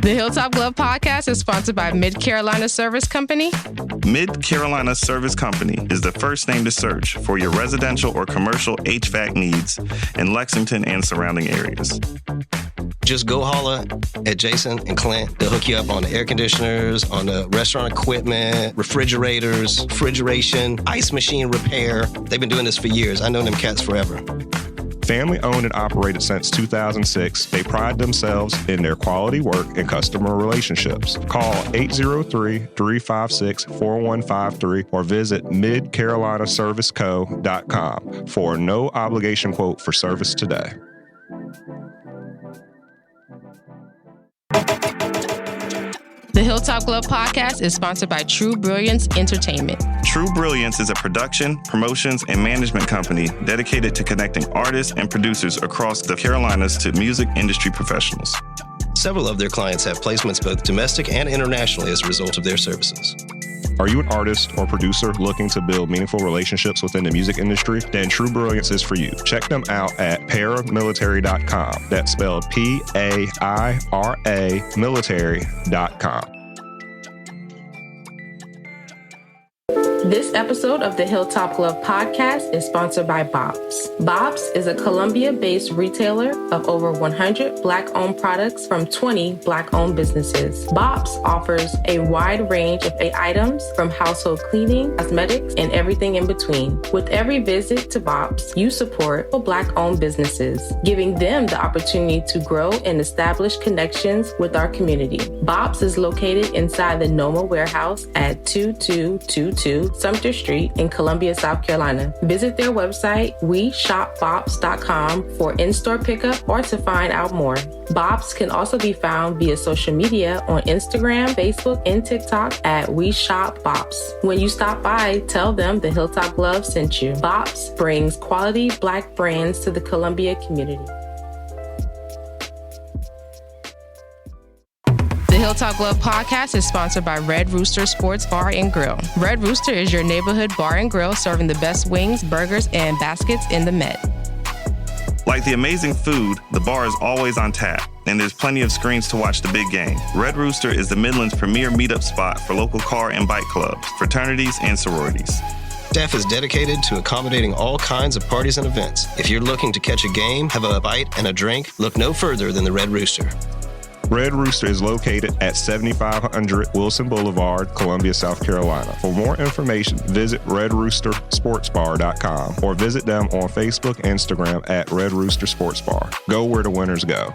The Hilltop Glove Podcast is sponsored by Mid-Carolina Service Company. Mid-Carolina Service Company is the first name to search for your residential or commercial HVAC needs in Lexington and surrounding areas. Just go holler at Jason and Clint. They'll hook you up on the air conditioners, on the restaurant equipment, refrigerators, refrigeration, ice machine repair. They've been doing this for years. I know them cats forever. Family owned and operated since 2006, they pride themselves in their quality work and customer relationships. Call 803-356-4153 or visit midcarolinaserviceco.com for a no obligation quote for service today. The Hilltop Glove Podcast is sponsored by True Brilliance Entertainment. True Brilliance is a production, promotions, and management company dedicated to connecting artists and producers across the Carolinas to music industry professionals. Several of their clients have placements both domestic and internationally as a result of their services. Are you an artist or producer looking to build meaningful relationships within the music industry? Then True Brilliance is for you. Check them out at paramilitary.com. That's spelled P-A-I-R-A military.com. This episode of the Hilltop Glove Podcast is sponsored by Bob's. Bob's is a Columbia-based retailer of over 100 Black-owned products from 20 Black-owned businesses. Bob's offers a wide range of items from household cleaning, cosmetics, and everything in between. With every visit to Bob's, you support Black-owned businesses, giving them the opportunity to grow and establish connections with our community. Bob's is located inside the Noma warehouse at 2222 Sumter Street in Columbia, South Carolina. Visit their website, weshopbobs.com, for in-store pickup or to find out more. Bob's can also be found via social media on Instagram, Facebook, and TikTok at WeShopBobs. When you stop by, tell them the Hilltop Glove sent you. Bob's brings quality Black brands to the Columbia community. The Hilltop Glove Podcast is sponsored by Red Rooster Sports Bar and Grill. Red Rooster is your neighborhood bar and grill serving the best wings, burgers, and baskets in the Met. Like the amazing food, the bar is always on tap, and there's plenty of screens to watch the big game. Red Rooster is the Midland's premier meetup spot for local car and bike clubs, fraternities, and sororities. Staff is dedicated to accommodating all kinds of parties and events. If you're looking to catch a game, have a bite, and a drink, look no further than the Red Rooster. Red Rooster is located at 7500 Wilson Boulevard, Columbia, South Carolina. For more information, visit redroostersportsbar.com or visit them on Facebook and Instagram at Red Rooster Sports Bar. Go where the winners go.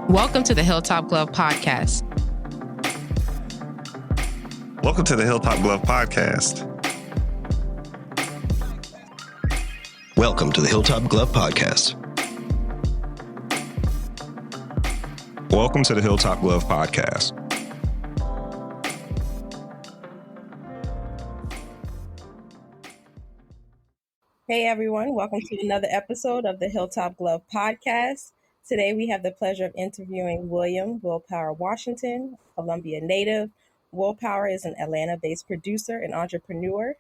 Welcome to the Hilltop Glove Podcast. Welcome to the Hilltop Glove Podcast. Welcome to the Hilltop Glove Podcast. Welcome to the Hilltop Glove Podcast. Hey everyone, welcome to another episode of the Hilltop Glove Podcast. Today we have the pleasure of interviewing William Willpower Washington, Columbia native. Willpower is an Atlanta-based producer and entrepreneur.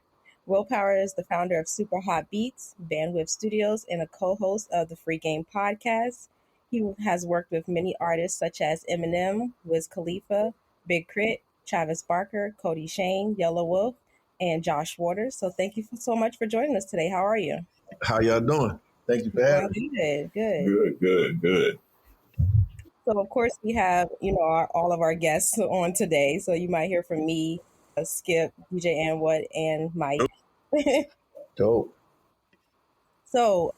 Willpower is the founder of Super Hot Beats, Bandwidth Studios, and a co-host of the Free Game podcast. He has worked with many artists such as Eminem, Wiz Khalifa, Big Crit, Travis Barker, Cody Shane, Yellow Wolf, and Josh Waters. So thank you so much for joining us today. How are you? How y'all doing? Thank you for having me. Good. So of course we have, all of our guests on today. So you might hear from me, Skip, DJ Anwood, and Mike. Dope. So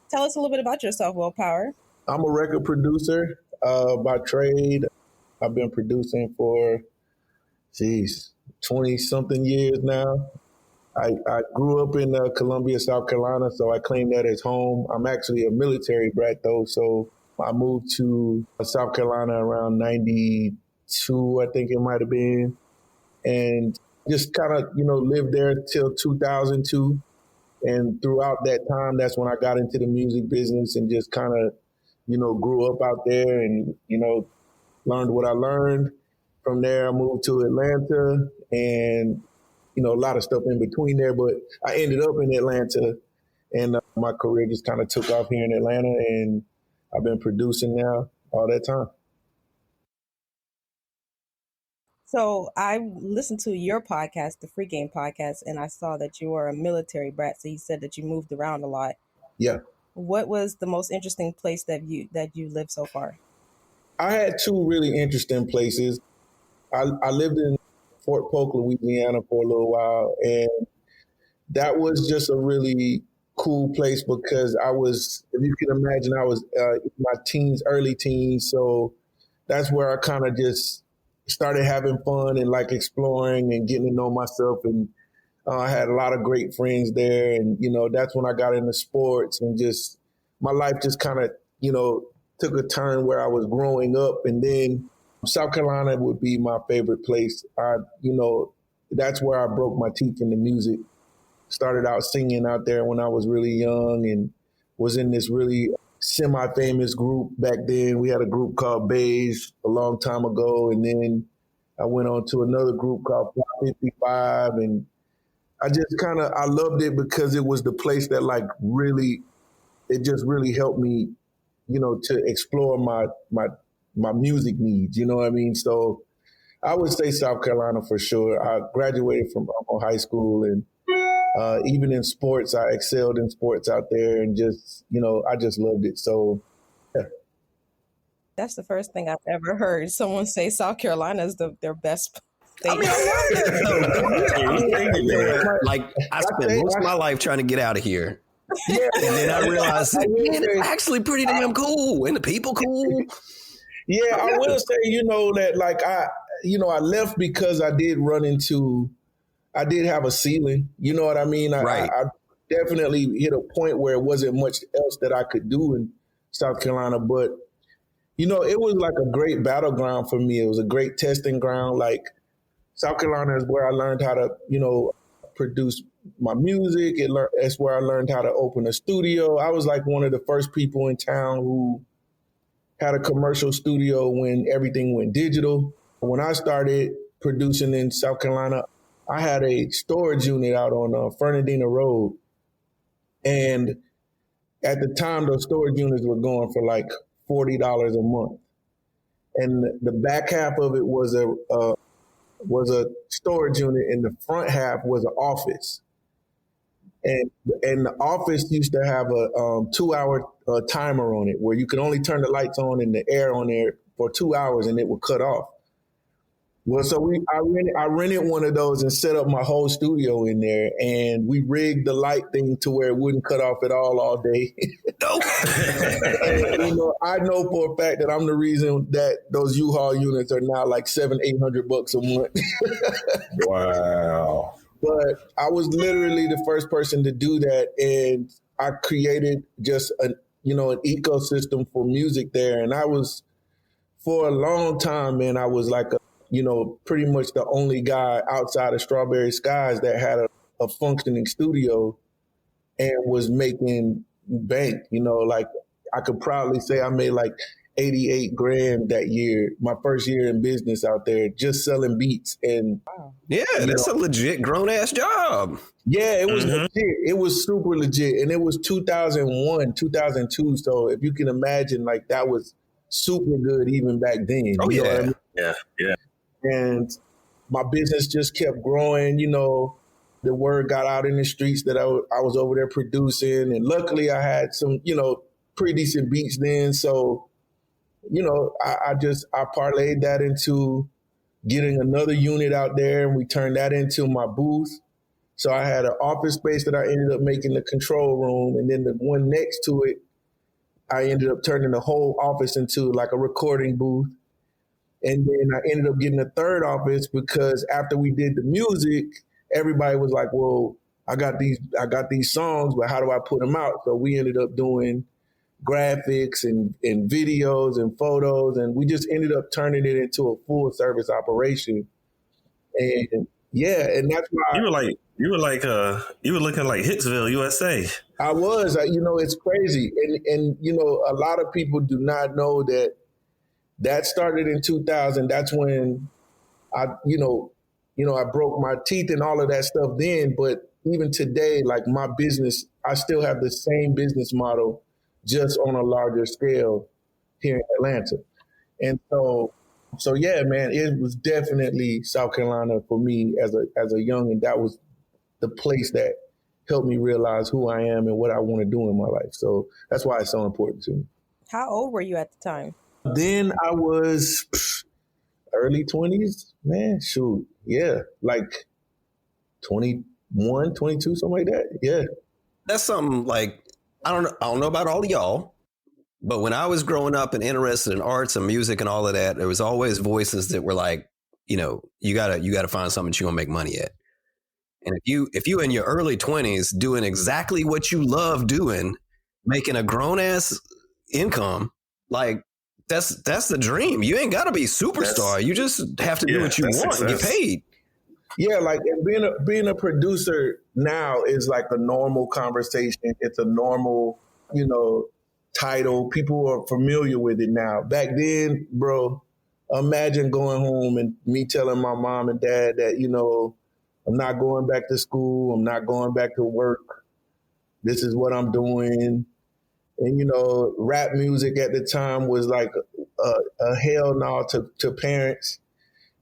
tell us a little bit about yourself, Willpower. I'm a record producer by trade. I've been producing for, 20-something years now. I grew up in Columbia, South Carolina, so I claim that as home. I'm actually a military brat, though, so I moved to South Carolina around 92, I think it might have been, and just kind of, lived there till 2002. And throughout that time, that's when I got into the music business and just kind of, grew up out there and, learned what I learned. From there, I moved to Atlanta and, a lot of stuff in between there. But I ended up in Atlanta And my career just kind of took off here in Atlanta, and I've been producing now all that time. So I listened to your podcast, the Free Game podcast, and I saw that you were a military brat. So you said that you moved around a lot. Yeah. What was the most interesting place that you lived so far? I had two really interesting places. I lived in Fort Polk, Louisiana for a little while, and that was just a really cool place because I was, if you can imagine, I was in my teens, early teens. So that's where I kind of just started having fun and like exploring and getting to know myself. And I had a lot of great friends there. And, that's when I got into sports and just my life just kind of, took a turn where I was growing up. And then South Carolina would be my favorite place. That's where I broke my teeth in the music. Started out singing out there when I was really young and was in this really semi-famous group back then. We had a group called Beige a long time ago. And then I went on to another group called 55. And I loved it because it was the place that it just really helped me, to explore my music needs. You know what I mean? So I would say South Carolina for sure. I graduated from high school, and even in sports, I excelled in sports out there, and just, I just loved it. So, yeah. That's the first thing I've ever heard someone say South Carolina is their best state. I mean, I spent most of my life trying to get out of here. Yeah. And then I realized, man, it's actually pretty damn cool, and the people cool. Yeah, I will say, that I left because I did have a ceiling. You know what I mean? Right. I definitely hit a point where it wasn't much else that I could do in South Carolina. But, it was like a great battleground for me. It was a great testing ground. Like, South Carolina is where I learned how to, produce my music. It's where I learned how to open a studio. I was like one of the first people in town who had a commercial studio when everything went digital. When I started producing in South Carolina, I had a storage unit out on Fernandina Road. And at the time, those storage units were going for like $40 a month. And the back half of it was a storage unit, and the front half was an office. And the office used to have a 2-hour timer on it where you could only turn the lights on and the air on there for 2 hours and it would cut off. Well, so I rented one of those and set up my whole studio in there, and we rigged the light thing to where it wouldn't cut off at all day. And, I know for a fact that I'm the reason that those U-Haul units are now like $700-800 a month. Wow. But I was literally the first person to do that, and I created just an ecosystem for music there. And I was, for a long time, man, I was like pretty much the only guy outside of Strawberry Skies that had a functioning studio and was making bank. I could proudly say I made like $88,000 that year, my first year in business out there, just selling beats. And yeah, that's a legit grown ass job. Yeah, it was legit. It was super legit. And it was 2001, 2002. So if you can imagine, like, that was super good even back then. Oh, you know what I mean? Yeah. And my business just kept growing. The word got out in the streets that I was over there producing. And luckily I had some, pretty decent beats then. So, I parlayed that into getting another unit out there, and we turned that into my booth. So I had an office space that I ended up making the control room. And then the one next to it, I ended up turning the whole office into like a recording booth. And then I ended up getting a third office because after we did the music, everybody was like, well, I got these songs, but how do I put them out? So we ended up doing graphics and videos and photos, and we just ended up turning it into a full service operation. And yeah, and that's why you were looking like Hicksville, USA. I was, it's crazy. And a lot of people do not know that started in 2000. That's when I broke my teeth and all of that stuff then. But even today, like my business, I still have the same business model, just on a larger scale here in Atlanta. And so yeah, man, it was definitely South Carolina for me as a young, and that was the place that helped me realize who I am and what I want to do in my life. So that's why it's so important to me. How old were you at the time? Then I was early 20s, man, shoot. Yeah, like 21, 22, something like that. Yeah. That's something like, I don't know about all of y'all, but when I was growing up and interested in arts and music and all of that, there was always voices that were like, you gotta find something that you're gonna make money at. And if you in your early 20s doing exactly what you love doing, making a grown ass income, like that's the dream. You ain't got to be superstar. You just have to do what you want and get paid. Yeah, like and being a producer now is like a normal conversation. It's a normal, title. People are familiar with it now. Back then, bro, imagine going home and me telling my mom and dad that, I'm not going back to school. I'm not going back to work. This is what I'm doing. And, rap music at the time was like a hell no to parents.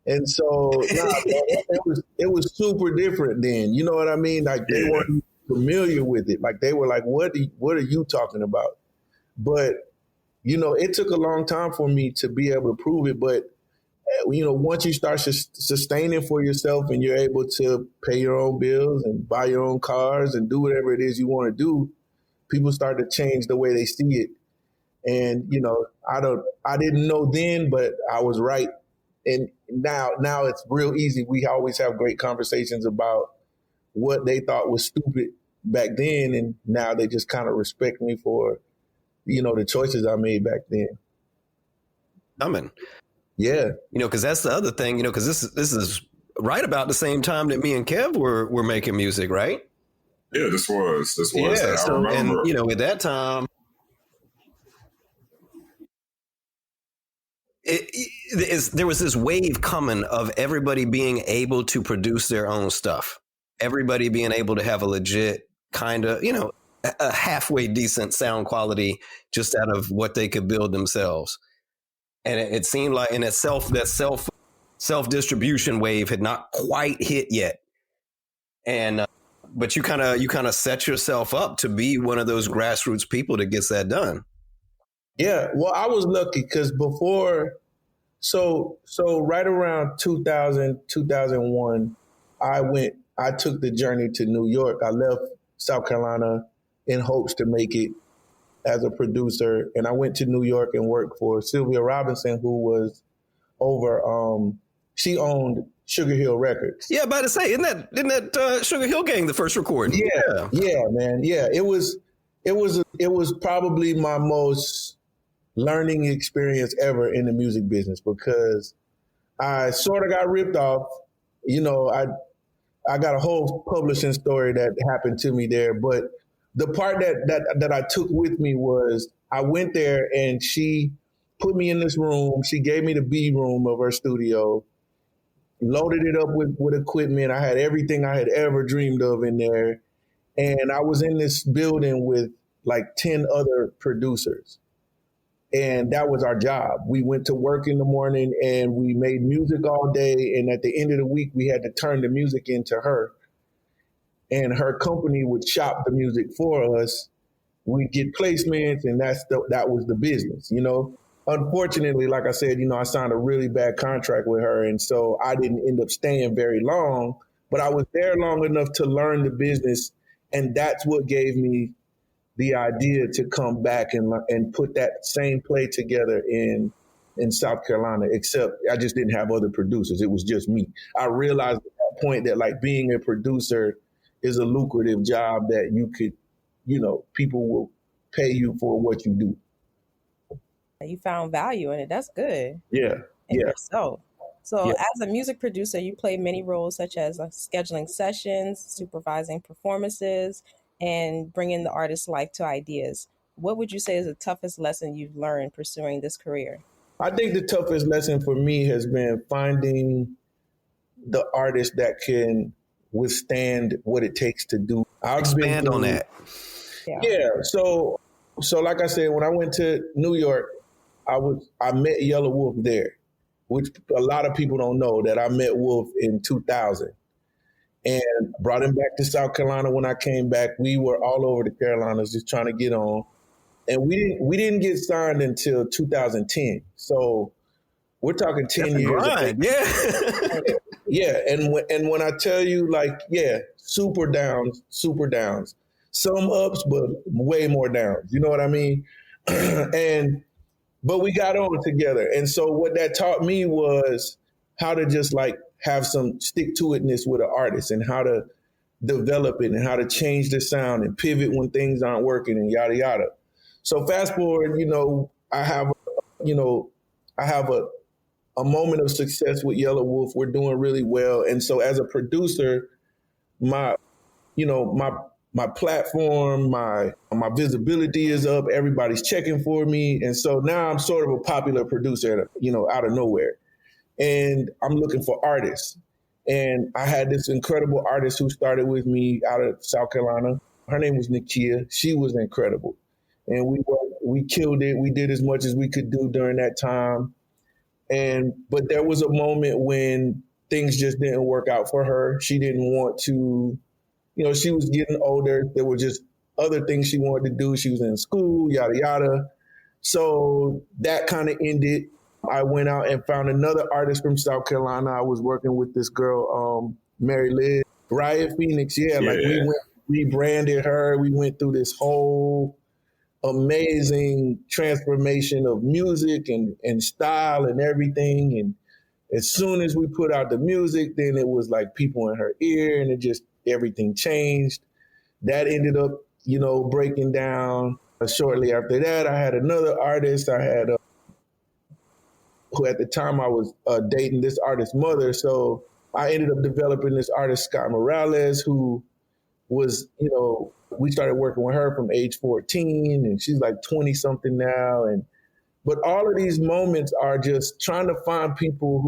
And so it was super different then. You know what I mean? Like they weren't familiar with it. Like they were like, what are you talking about? But, it took a long time for me to be able to prove it. But, once you start sustaining for yourself and you're able to pay your own bills and buy your own cars and do whatever it is you want to do, people start to change the way they see it. And, I didn't know then, but I was right. And now it's real easy. We always have great conversations about what they thought was stupid back then. And now they just kind of respect me for, the choices I made back then. Yeah. Because that's the other thing, because this is right about the same time that me and Kev were making music, right? Yeah, this was. Yeah, I remember. And, at that time, there was this wave coming of everybody being able to produce their own stuff. Everybody being able to have a legit kind of, a halfway decent sound quality just out of what they could build themselves. And it seemed like in itself, that self distribution wave had not quite hit yet. And but you kind of set yourself up to be one of those grassroots people that gets that done. Yeah, well, I was lucky because before, so right around 2000, 2001, I took the journey to New York. I left South Carolina in hopes to make it as a producer. And I went to New York and worked for Sylvia Robinson, who was over, she owned Sugar Hill Records. Yeah, about to say, isn't that Sugar Hill Gang the first recording? Yeah, man. Yeah, it was probably my most learning experience ever in the music business because I sort of got ripped off. I got a whole publishing story that happened to me there, but the part that I took with me was I went there and she put me in this room. She gave me the B room of her studio, loaded it up with equipment. I had everything I had ever dreamed of in there. And I was in this building with like 10 other producers. And that was our job. We went to work in the morning and we made music all day. And at the end of the week, we had to turn the music into her. And her company would shop the music for us. We'd get placements, and that was the business, Unfortunately, like I said, I signed a really bad contract with her. And so I didn't end up staying very long, but I was there long enough to learn the business. And that's what gave me the idea to come back and put that same play together in South Carolina, except I just didn't have other producers. It was just me. I realized at that point that like being a producer is a lucrative job that you could, people will pay you for what you do. You found value in it. That's good. Yeah. Yourself. So as a music producer, you play many roles such as scheduling sessions, supervising performances, and bringing the artist's life to ideas. What would you say is the toughest lesson you've learned pursuing this career? I think the toughest lesson for me has been finding the artist that can withstand what it takes to do. Expand on that. Yeah. So like I said, when I went to New York, I met Yellow Wolf there, which a lot of people don't know that I met Wolf in 2000 and brought him back to South Carolina. When I came back, we were all over the Carolinas just trying to get on. And we didn't get signed until 2010. So we're talking 10 years. Yeah. Yeah. And when I tell you, like, yeah, super downs. Some ups, but way more downs. You know what I mean? But we got on together. And so what that taught me was how to just like have some stick-to-itness with an artist and how to develop it and how to change the sound and pivot when things aren't working and yada, yada. So fast forward, I have a moment of success with Yellow Wolf. We're doing really well. And so as a producer, my platform, my visibility is up. Everybody's checking for me. And so now I'm sort of a popular producer, out of nowhere. And I'm looking for artists. And I had this incredible artist who started with me out of South Carolina. Her name was Nikia. She was incredible. And we killed it. We did as much as we could do during that time. But there was a moment when things just didn't work out for her. She didn't want to, she was getting older. There were just other things she wanted to do. She was in school, yada, yada. So that kind of ended. I went out and found another artist from South Carolina. I was working with this girl, Mary Liz, Riot Phoenix. Yeah, like we rebranded her. We went through this whole amazing transformation of music and style and everything. And as soon as we put out the music, then it was like people in her ear and everything changed. That ended up, breaking down. Shortly after that, I had another artist. I had who at the time I was dating this artist's mother. So I ended up developing this artist, Scott Morales, who was, we started working with her from age 14 and she's like 20 something now. But all of these moments are just trying to find people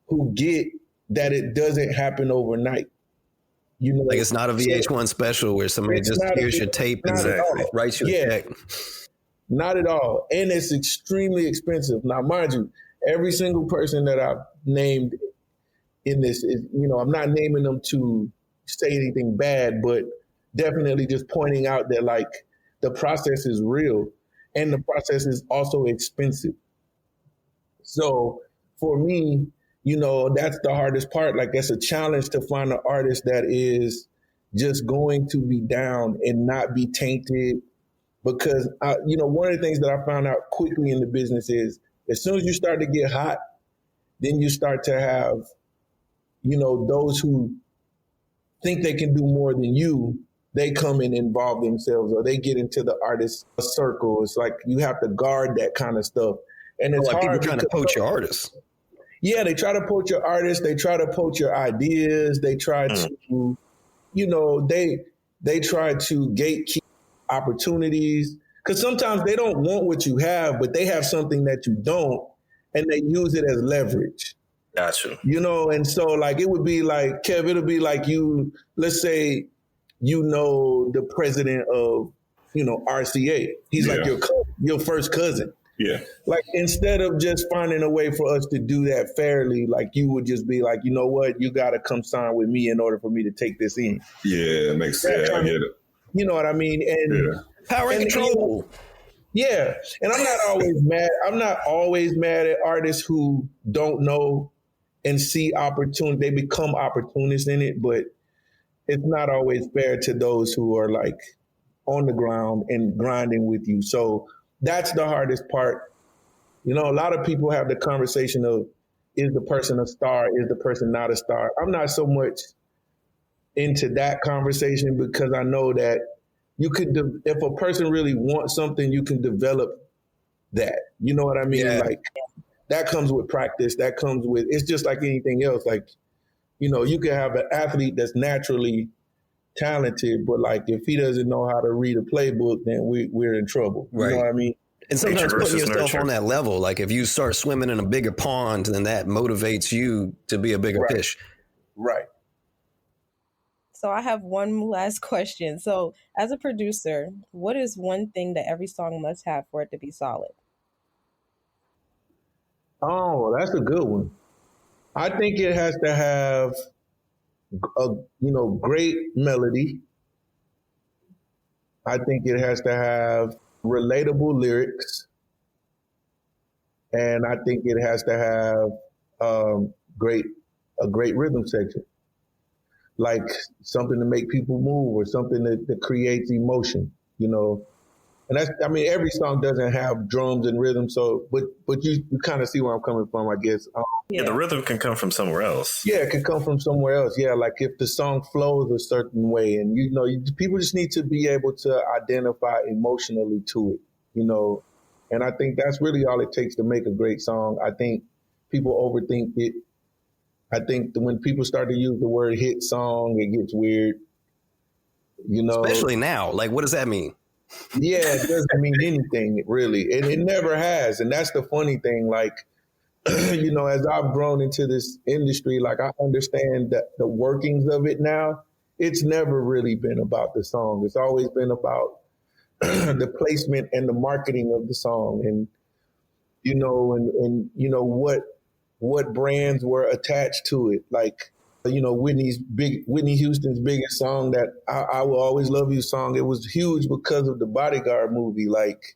who get that it doesn't happen overnight. Like it's not a VH1 special where somebody just hears your tape and writes you a check. Not at all. And it's extremely expensive. Now, mind you, every single person that I've named in this is, I'm not naming them to say anything bad, but definitely just pointing out that like the process is real and the process is also expensive. So for me, that's the hardest part. Like it's a challenge to find an artist that is just going to be down and not be tainted. Because, one of the things that I found out quickly in the business is as soon as you start to get hot, then you start to have, those who think they can do more than you, they come and involve themselves or they get into the artist circle. It's like you have to guard that kind of stuff. And it's hard. People trying to poach your artists. Yeah, they try to poach your artists. They try to poach your ideas. They try to, they try to gatekeep opportunities, because sometimes they don't want what you have, but they have something that you don't, and they use it as leverage. Gotcha. And so like it would be like, Kev, it'll be like you, let's say, the president of, RCA. He's like your first cousin. Yeah. Like instead of just finding a way for us to do that fairly, like you would just be like, you know what, you got to come sign with me in order for me to take this in. Yeah, it makes sense. I get it. You know what I mean? And power and control. Yeah. And I'm not always mad at artists who don't know and see opportunity. They become opportunists in it, but it's not always fair to those who are like on the ground and grinding with you. So that's the hardest part. A lot of people have the conversation of, is the person a star? Is the person not a star? I'm not so much into that conversation because I know that you could, if a person really wants something, you can develop that. You know what I mean? Yeah. Like that comes with practice. That comes with, it's just like anything else. Like, you can have an athlete that's naturally talented, but like if he doesn't know how to read a playbook, then we're in trouble. Right. You know what I mean? And sometimes putting yourself on that level, like if you start swimming in a bigger pond, then that motivates you to be a bigger fish. Right. So I have one last question. So as a producer, what is one thing that every song must have for it to be solid? Oh, that's a good one. I think it has to have a great melody. I think it has to have relatable lyrics, and I think it has to have um, great a great rhythm section, like something to make people move or something that creates emotion. And that's, I mean, every song doesn't have drums and rhythm, so but you kind of see where I'm coming from, I guess. Yeah, the rhythm can come from somewhere else. Yeah, it can come from somewhere else. Yeah, like if the song flows a certain way, and people just need to be able to identify emotionally to it. And I think that's really all it takes to make a great song. I think people overthink it. I think that when people start to use the word hit song, it gets weird. Especially now. Like, what does that mean? Yeah, it doesn't mean anything really, and it never has. And that's the funny thing. Like, as I've grown into this industry, like I understand the workings of it now. It's never really been about the song. It's always been about the placement and the marketing of the song, and what brands were attached to it. Like, Whitney Houston's biggest song, that I Will Always Love You song. It was huge because of the Bodyguard movie. Like,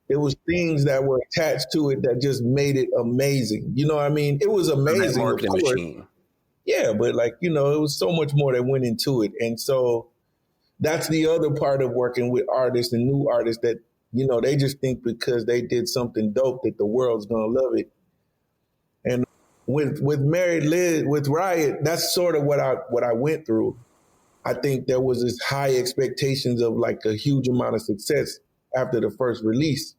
it was things that were attached to it that just made it amazing. You know what I mean? It was amazing. That marketing machine. Yeah, but it was so much more that went into it. And so that's the other part of working with artists and new artists, that, they just think because they did something dope that the world's going to love it. And with Married Liz, with Riot, that's sort of what I went through. I think there was this high expectations of like a huge amount of success after the first release.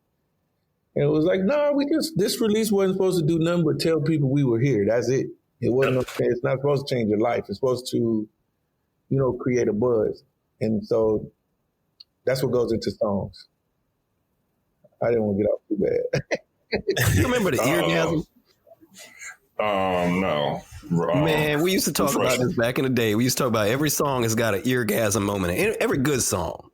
And it was like, no, this release wasn't supposed to do nothing but tell people we were here. That's it. It wasn't. It's not supposed to change your life. It's supposed to, create a buzz. And so that's what goes into songs. I didn't want to get off too bad. You remember the eargasm? No. Man, we used to talk about this back in the day. We used to talk about every song has got an eargasm moment. Every good song.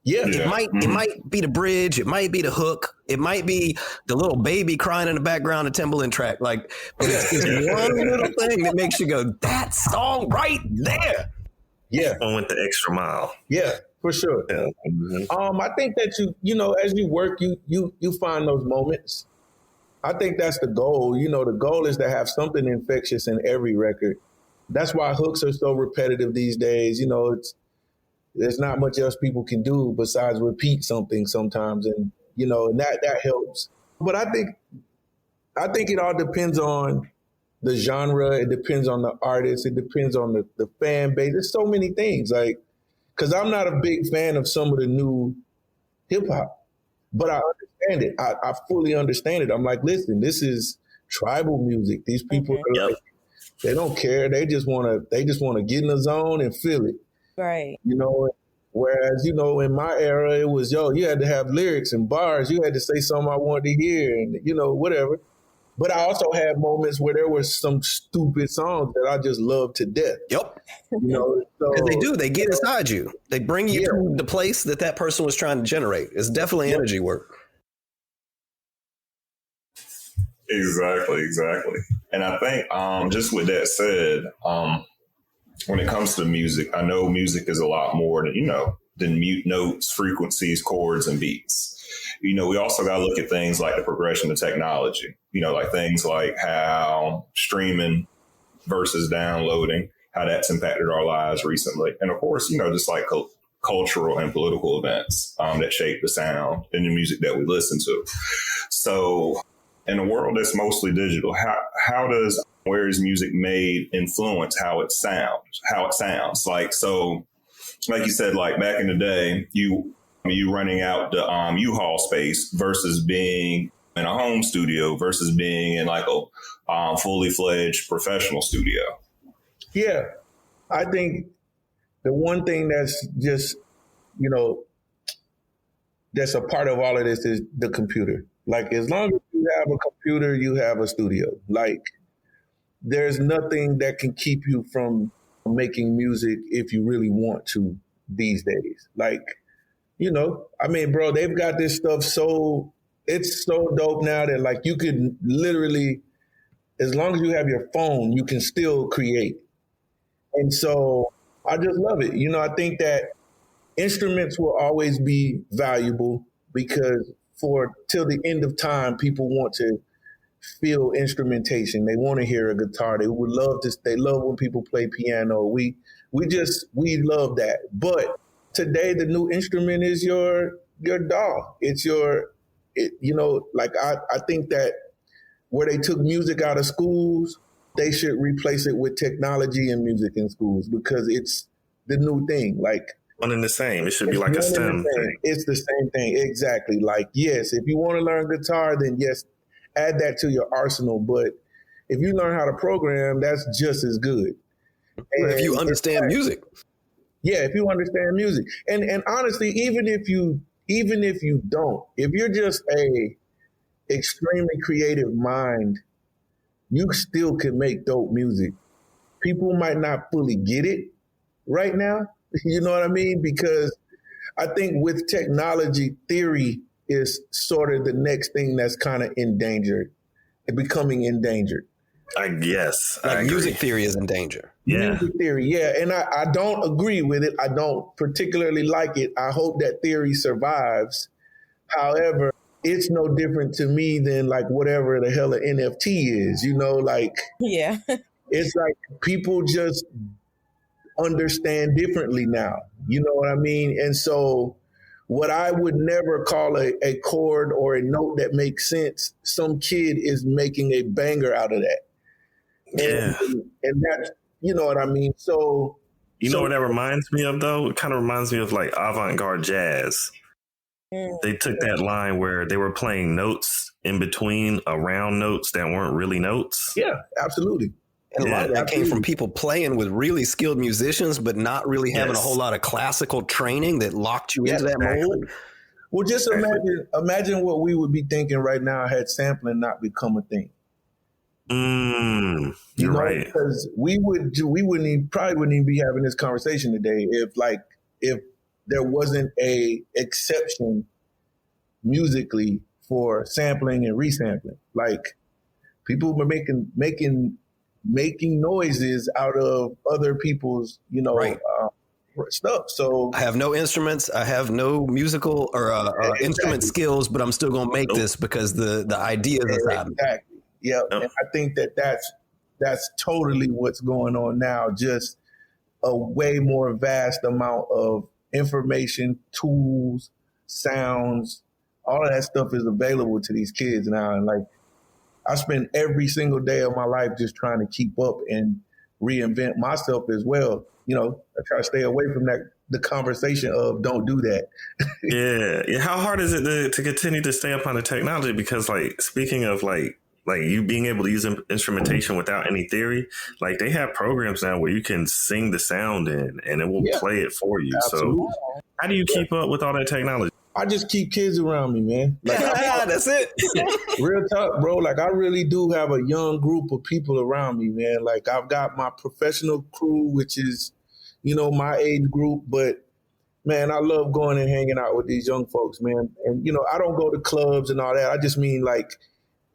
Yeah. It might be the bridge. It might be the hook. It might be the little baby crying in the background, the Timbaland track. Like, but it's one little thing that makes you go, that song right there. Yeah. One went the extra mile. Yeah, for sure. Yeah. Mm-hmm. I think that as you work, you find those moments. I think that's the goal. The goal is to have something infectious in every record. That's why hooks are so repetitive these days. There's not much else people can do besides repeat something sometimes, and and that helps. But I think it all depends on the genre. It depends on the artist. It depends on the fan base. There's so many things. Like, because I'm not a big fan of some of the new hip hop, but I understand it. I fully understand it. I'm like, listen, this is tribal music. These people are like, they don't care. They just want to get in the zone and feel it. Right. Whereas, in my era, it was, you had to have lyrics and bars. You had to say something I wanted to hear and, whatever. But I also had moments where there were some stupid songs that I just loved to death. Yep. So, and they do. They get inside you. They bring you to the place that person was trying to generate. It's definitely energy work. Exactly. And I think just with that said, when it comes to music, I know music is a lot more than mute notes, frequencies, chords, and beats. We also got to look at things like the progression of technology, like things like how streaming versus downloading, how that's impacted our lives recently. And of course, just like cultural and political events that shape the sound and the music that we listen to. So in a world that's mostly digital, how does where is music made influence how it sounds? Like, so like you said, like back in the day, you running out the U-Haul space versus being in a home studio versus being in like a fully fledged professional studio. Yeah, I think the one thing that's just, that's a part of all of this is the computer. Like, as long as you have a computer, you have a studio. Like, there's nothing that can keep you from making music if you really want to these days. Like, you know, I mean, bro, they've got this stuff it's so dope now that like you could literally, as long as you have your phone, you can still create. And so I just love it. You know, I think that instruments will always be valuable because till the end of time, people want to feel instrumentation. They want to hear a guitar. They love when people play piano. We love that. But today the new instrument is your DAW. It's I think that where they took music out of schools, they should replace it with technology and music in schools because it's the new thing. Like one and the same. It should be like a STEM thing. It's the same thing. Exactly. Like, yes, if you want to learn guitar, then yes, add that to your arsenal. But if you learn how to program, that's just as good. And if you understand music. Yeah, if you understand music. And honestly, even if you don't, if you're just a extremely creative mind, you still can make dope music. People might not fully get it right now. You know what I mean? Because I think with technology, theory is sort of the next thing that's kind of becoming endangered. I guess. Like music theory is in danger. Yeah. Music theory, yeah. And I don't agree with it. I don't particularly like it. I hope that theory survives. However, it's no different to me than like whatever the hell an NFT is, you know, like, yeah, it's like people just understand differently now, you know what I mean? And so what I would never call a chord or a note that makes sense, some kid is making a banger out of that. Yeah. And that's, you know what I mean? So, you know what that reminds me of though? It kind of reminds me of like avant-garde jazz. They took that line where they were playing notes in between around notes that weren't really notes. Yeah, absolutely. And a lot of that came from people playing with really skilled musicians, but not really having a whole lot of classical training that locked you into that mold. Well, just imagine what we would be thinking right now had sampling not become a thing. You're right. Because probably wouldn't even be having this conversation today if there wasn't a exception musically for sampling and resampling. Like people were making noises out of other people's, stuff. So I have no instruments. I have no musical or instrument skills, but I'm still going to make this because the idea is inside me. Exactly. Yeah. And I think that's totally what's going on now. Just a way more vast amount of information, tools, sounds, all of that stuff is available to these kids now. And like, I spend every single day of my life just trying to keep up and reinvent myself as well. You know, I try to stay away from the conversation of don't do that. Yeah. How hard is it to continue to stay up on the technology? Because like, speaking of like you being able to use instrumentation without any theory, like they have programs now where you can sing the sound in and it will play it for you. Absolutely. So how do you keep up with all that technology? I just keep kids around me, man. Like, that's it. Real talk, bro. Like I really do have a young group of people around me, man. Like I've got my professional crew, which is, my age group, but man, I love going and hanging out with these young folks, man. And, I don't go to clubs and all that. I just mean like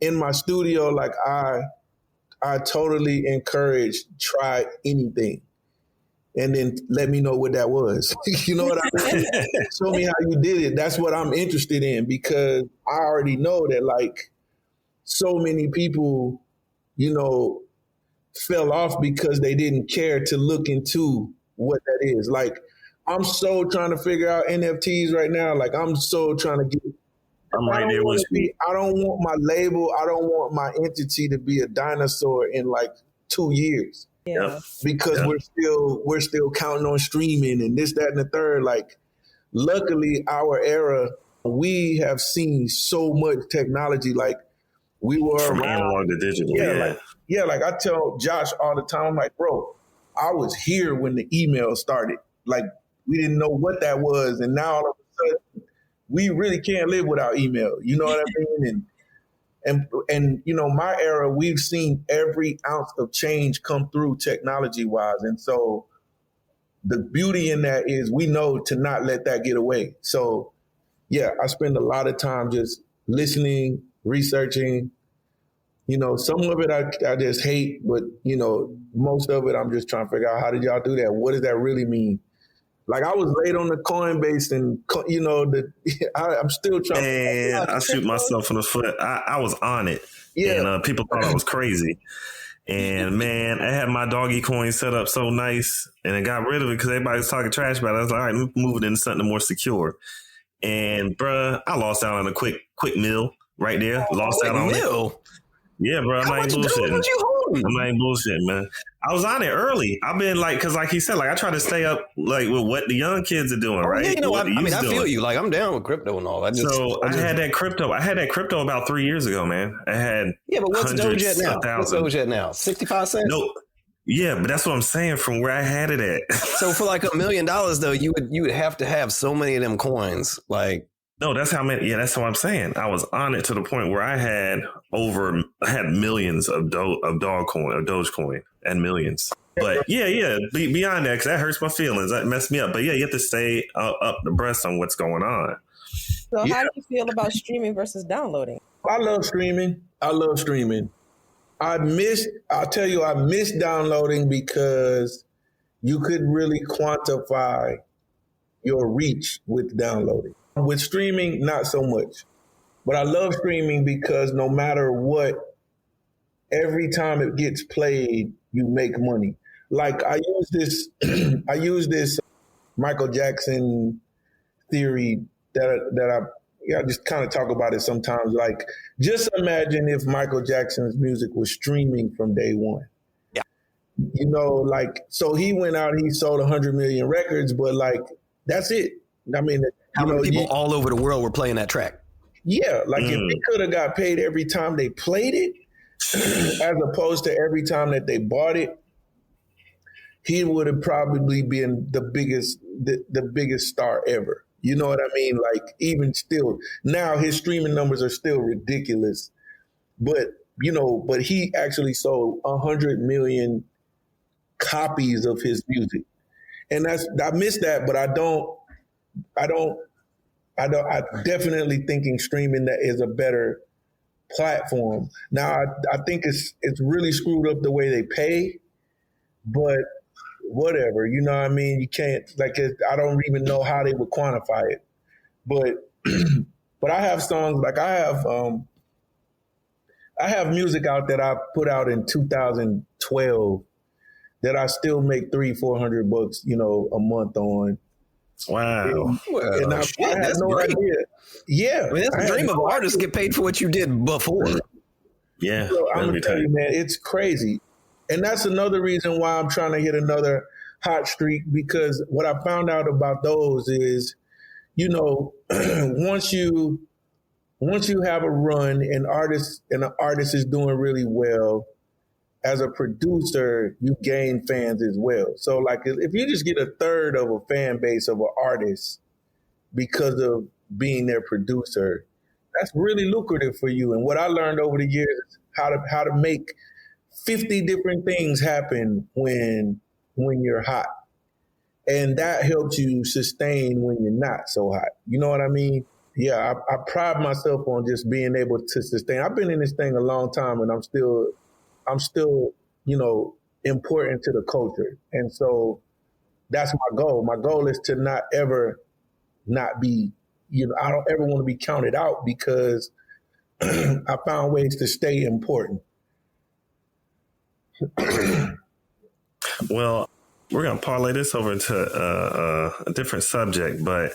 in my studio, like I totally encourage try anything. And then let me know what that was. You know what I mean? Show me how you did it. That's what I'm interested in because I already know that like so many people, fell off because they didn't care to look into what that is. Like I'm so trying to figure out NFTs right now. Like I'm so trying to get I don't want my label, I don't want my entity to be a dinosaur in like 2 years. Yeah. Because we're still counting on streaming and this, that, and the third. Like, luckily, our era, we have seen so much technology. Like, we were from analog to digital. Like I tell Josh all the time, I'm like, bro, I was here when the email started. Like, we didn't know what that was, and now all of a sudden, we really can't live without email. You know what I mean? And And you know, my era, we've seen every ounce of change come through technology wise. And so the beauty in that is we know to not let that get away. So yeah, I spend a lot of time just listening, researching. You know, some of it I just hate, but you know, most of it I'm just trying to figure out, how did y'all do that? What does that really mean? Like, I was late on the Coinbase, and you know, I'm still trying. And I shoot myself in the foot. I was on it, and people thought I was crazy. And man, I had my doggy coin set up so nice, and I got rid of it because everybody was talking trash about it. I was like, all right, let me move it into something more secure. And bruh, I lost out on a quick meal right there. Lost out on it. Yeah, bro, I'm not even bullshitting. I'm not even bullshitting, man. I was on it early. I've been like, because like he said, like I try to stay up like with what the young kids are doing, right? Yeah, you know, I feel you. Like, I'm down with crypto and all. I had that crypto. I had that crypto about 3 years ago, man. I had but what's Doge at now? What's Doge at now? 65 cents? No. Yeah, but that's what I'm saying from where I had it at. So for like $1 million though, you would have to have so many of them coins. Like, no, that's how many. Yeah, that's what I'm saying. I was on it to the point where I had millions of Dogecoin and millions. But yeah, beyond that, because that hurts my feelings. That messed me up. But yeah, you have to stay up the breast on what's going on. So how do you feel about streaming versus downloading? I love streaming. I miss downloading because you could really quantify your reach with downloading. With streaming, not so much. But I love streaming because no matter what, every time it gets played, you make money. Like, I use this Michael Jackson theory that I just kind of talk about it sometimes. Like, just imagine if Michael Jackson's music was streaming from day one. Yeah. You know, like, so he went out, he sold 100 million records, but like, that's it. I mean, how many people all over the world were playing that track? Yeah, like if he could have got paid every time they played it, as opposed to every time that they bought it, he would have probably been the biggest star ever. You know what I mean? Like, even still, now his streaming numbers are still ridiculous, but he actually sold 100 million copies of his music, and I miss that, but I definitely thinking streaming that is a better platform. Now, I think it's really screwed up the way they pay, but whatever, you know what I mean? You can't, like, I don't even know how they would quantify it. But but I have songs, like I have music out that I put out in 2012 that I still make $300-400, a month on. Wow. And I had no idea. Yeah. I mean, that's the dream of artists, get paid for what you did before. Yeah. So I'm going to tell you, man, it's crazy. And that's another reason why I'm trying to hit another hot streak, because what I found out about those is, once you have a run and an artist is doing really well, as a producer, you gain fans as well. So like, if you just get a third of a fan base of an artist because of being their producer, that's really lucrative for you. And what I learned over the years is how to make 50 different things happen when you're hot. And that helps you sustain when you're not so hot. You know what I mean? Yeah, I pride myself on just being able to sustain. I've been in this thing a long time, and I'm still, important to the culture. And so that's my goal. My goal is to not ever not be, I don't ever want to be counted out, because I found ways to stay important. Well, we're going to parlay this over into a different subject, but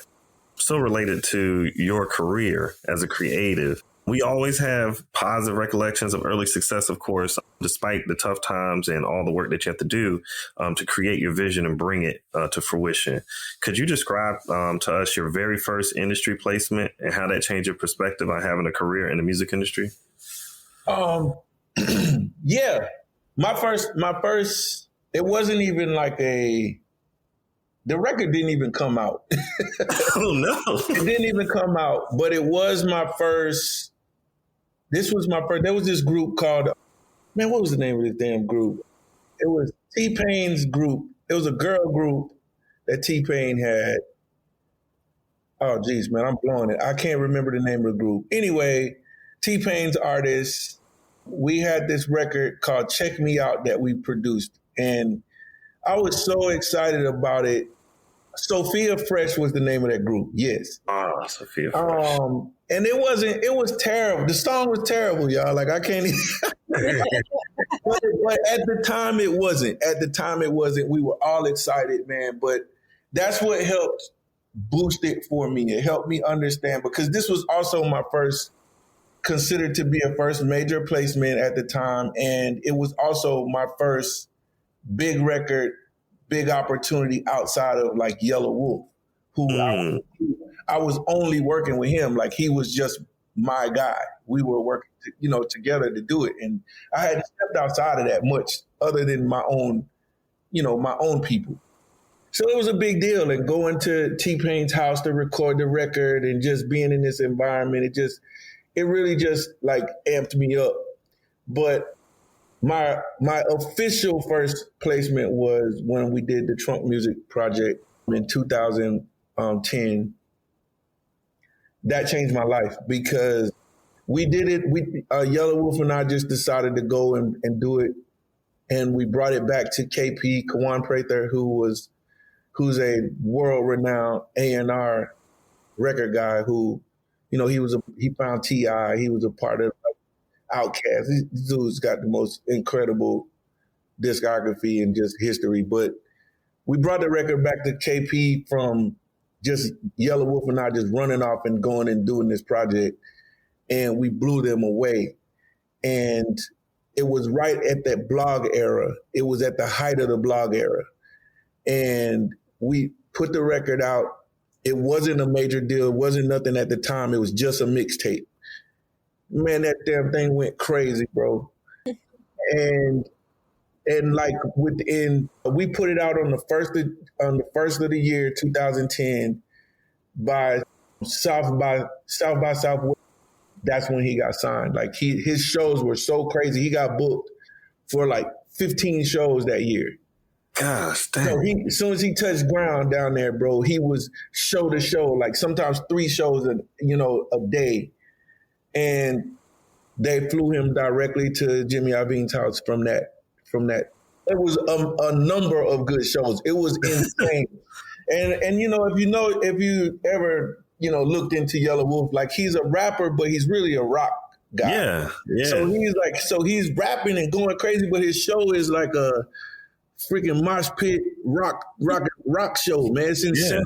still related to your career as a creative. We always have positive recollections of early success, of course, despite the tough times and all the work that you have to do to create your vision and bring it to fruition. Could you describe to us your very first industry placement and how that changed your perspective on having a career in the music industry? Yeah, my first, it wasn't even like the record didn't even come out. Oh, no. It didn't even come out, but it was my first This was my first. There was this group called, man, what was the name of this damn group? It was T-Pain's group. It was a girl group that T-Pain had. Oh, geez, man, I'm blowing it. I can't remember the name of the group. Anyway, T-Pain's artist, we had this record called Check Me Out that we produced. And I was so excited about it. Sophia Fresh was the name of that group. Yes. Sophia Fresh. And it was terrible. The song was terrible, y'all. Like, I can't even. but at the time, it wasn't. At the time, it wasn't. We were all excited, man. But that's what helped boost it for me. It helped me understand, because this was also my first, considered to be a first major placement at the time. And it was also my first big record, big opportunity outside of like Yellow Wolf, who I was only working with him. Like, he was just my guy. We were working, together to do it. And I hadn't stepped outside of that much other than my own people. So it was a big deal. And going to T-Pain's house to record the record and just being in this environment, it really just like amped me up. But my official first placement was when we did the Trunk Music Project in 2010. That changed my life, because we did it. Yellow Wolf and I just decided to go and do it. And we brought it back to KP, Kawan Prather, who's a world-renowned A&R record guy who, he found T.I., he was a part of Outkast. This dude's got the most incredible discography and just history. But we brought the record back to KP from just Yellow Wolf and I just running off and going and doing this project. And we blew them away. And it was right at that blog era. It was at the height of the blog era. And we put the record out. It wasn't a major deal. It wasn't nothing at the time. It was just a mixtape. Man, that damn thing went crazy, bro. And like we put it out on the first of the year, 2010, by South by Southwest. That's when he got signed. Like, his shows were so crazy. He got booked for like 15 shows that year. Gosh, damn. So as soon as he touched ground down there, bro, he was show to show, like sometimes 3 shows a day. And they flew him directly to Jimmy Iovine's house from that. It was a number of good shows. It was insane. and if you ever looked into Yellow Wolf, like, he's a rapper, but he's really a rock guy. Yeah. So he's rapping and going crazy, but his show is like a freaking mosh pit rock show, man. It's insane.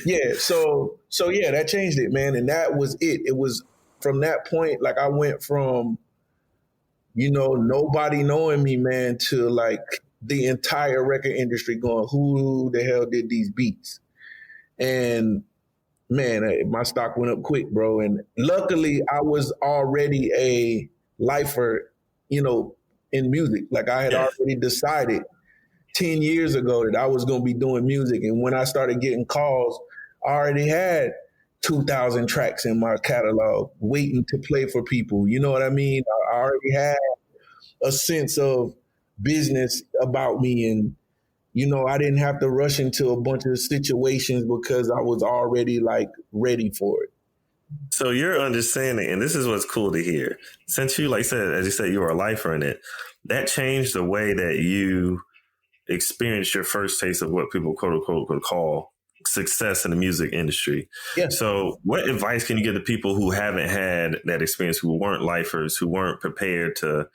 Yeah. So that changed it, man. And that was it. It was from that point, like, I went from, nobody knowing me, man, to like the entire record industry going, who the hell did these beats? And man, my stock went up quick, bro. And luckily I was already a lifer, in music. Like, I had already decided 10 years ago that I was going to be doing music. And when I started getting calls, I already had 2,000 tracks in my catalog waiting to play for people. You know what I mean? I already had a sense of business about me. And, I didn't have to rush into a bunch of situations because I was already like ready for it. So you're understanding, and this is what's cool to hear. Since you, as you said, you were a lifer in it, that changed the way that you experienced your first taste of what people, quote unquote, could call success in the music industry. Yeah. So what advice can you give to people who haven't had that experience, who weren't lifers, who weren't prepared to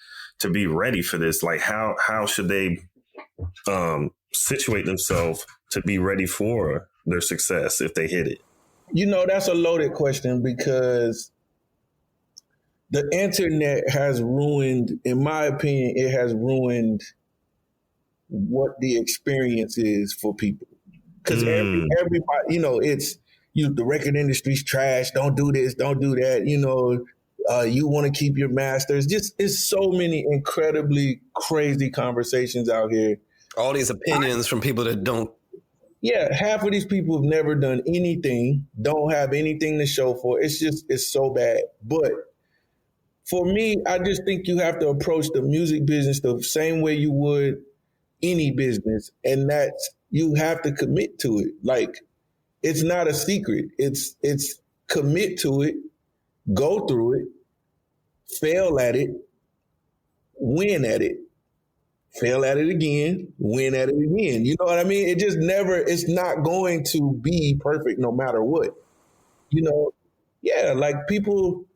be ready for this? Like, how should they situate themselves to be ready for their success if they hit it? That's a loaded question, because the internet has ruined, in my opinion, it has ruined what the experience is for people. Because everybody, it's, the record industry's trash. Don't do this. Don't do that. You want to keep your masters. Just, it's so many incredibly crazy conversations out here. All these opinions from people that don't yeah, half of these people have never done anything, don't have anything to show for it. It's so bad. But for me, I just think you have to approach the music business the same way you would any business. And that's, you have to commit to it. Like, it's not a secret. It's commit to it, go through it, fail at it, win at it, fail at it again, win at it again. You know what I mean? It just never, it's not going to be perfect no matter what. You know, yeah, like people,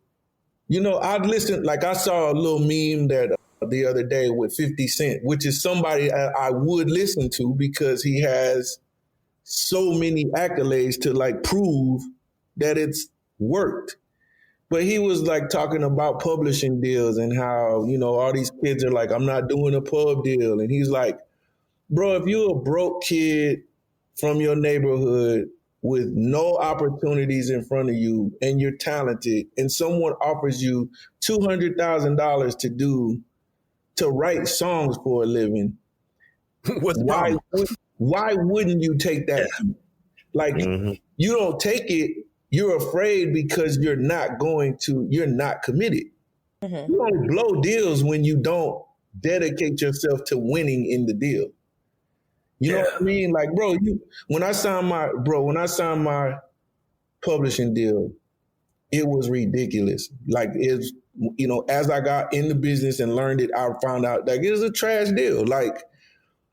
you know, I'd listen, like I saw a little meme that the other day with 50 Cent, which is somebody I would listen to because he has so many accolades to like prove that it's worked. But he was like talking about publishing deals and how, you know, all these kids are like, I'm not doing a pub deal. And he's like, bro, if you're a broke kid from your neighborhood with no opportunities in front of you and you're talented and someone offers you $200,000 to write songs for a living, why wouldn't you take that? Yeah. Like, you don't take it. You're afraid because you're not committed. Mm-hmm. You only blow deals when you don't dedicate yourself to winning in the deal. You know what I mean? Like, bro, when I signed my publishing deal, it was ridiculous. Like, it's, you know, as I got in the business and learned it, I found out like it was a trash deal. Like,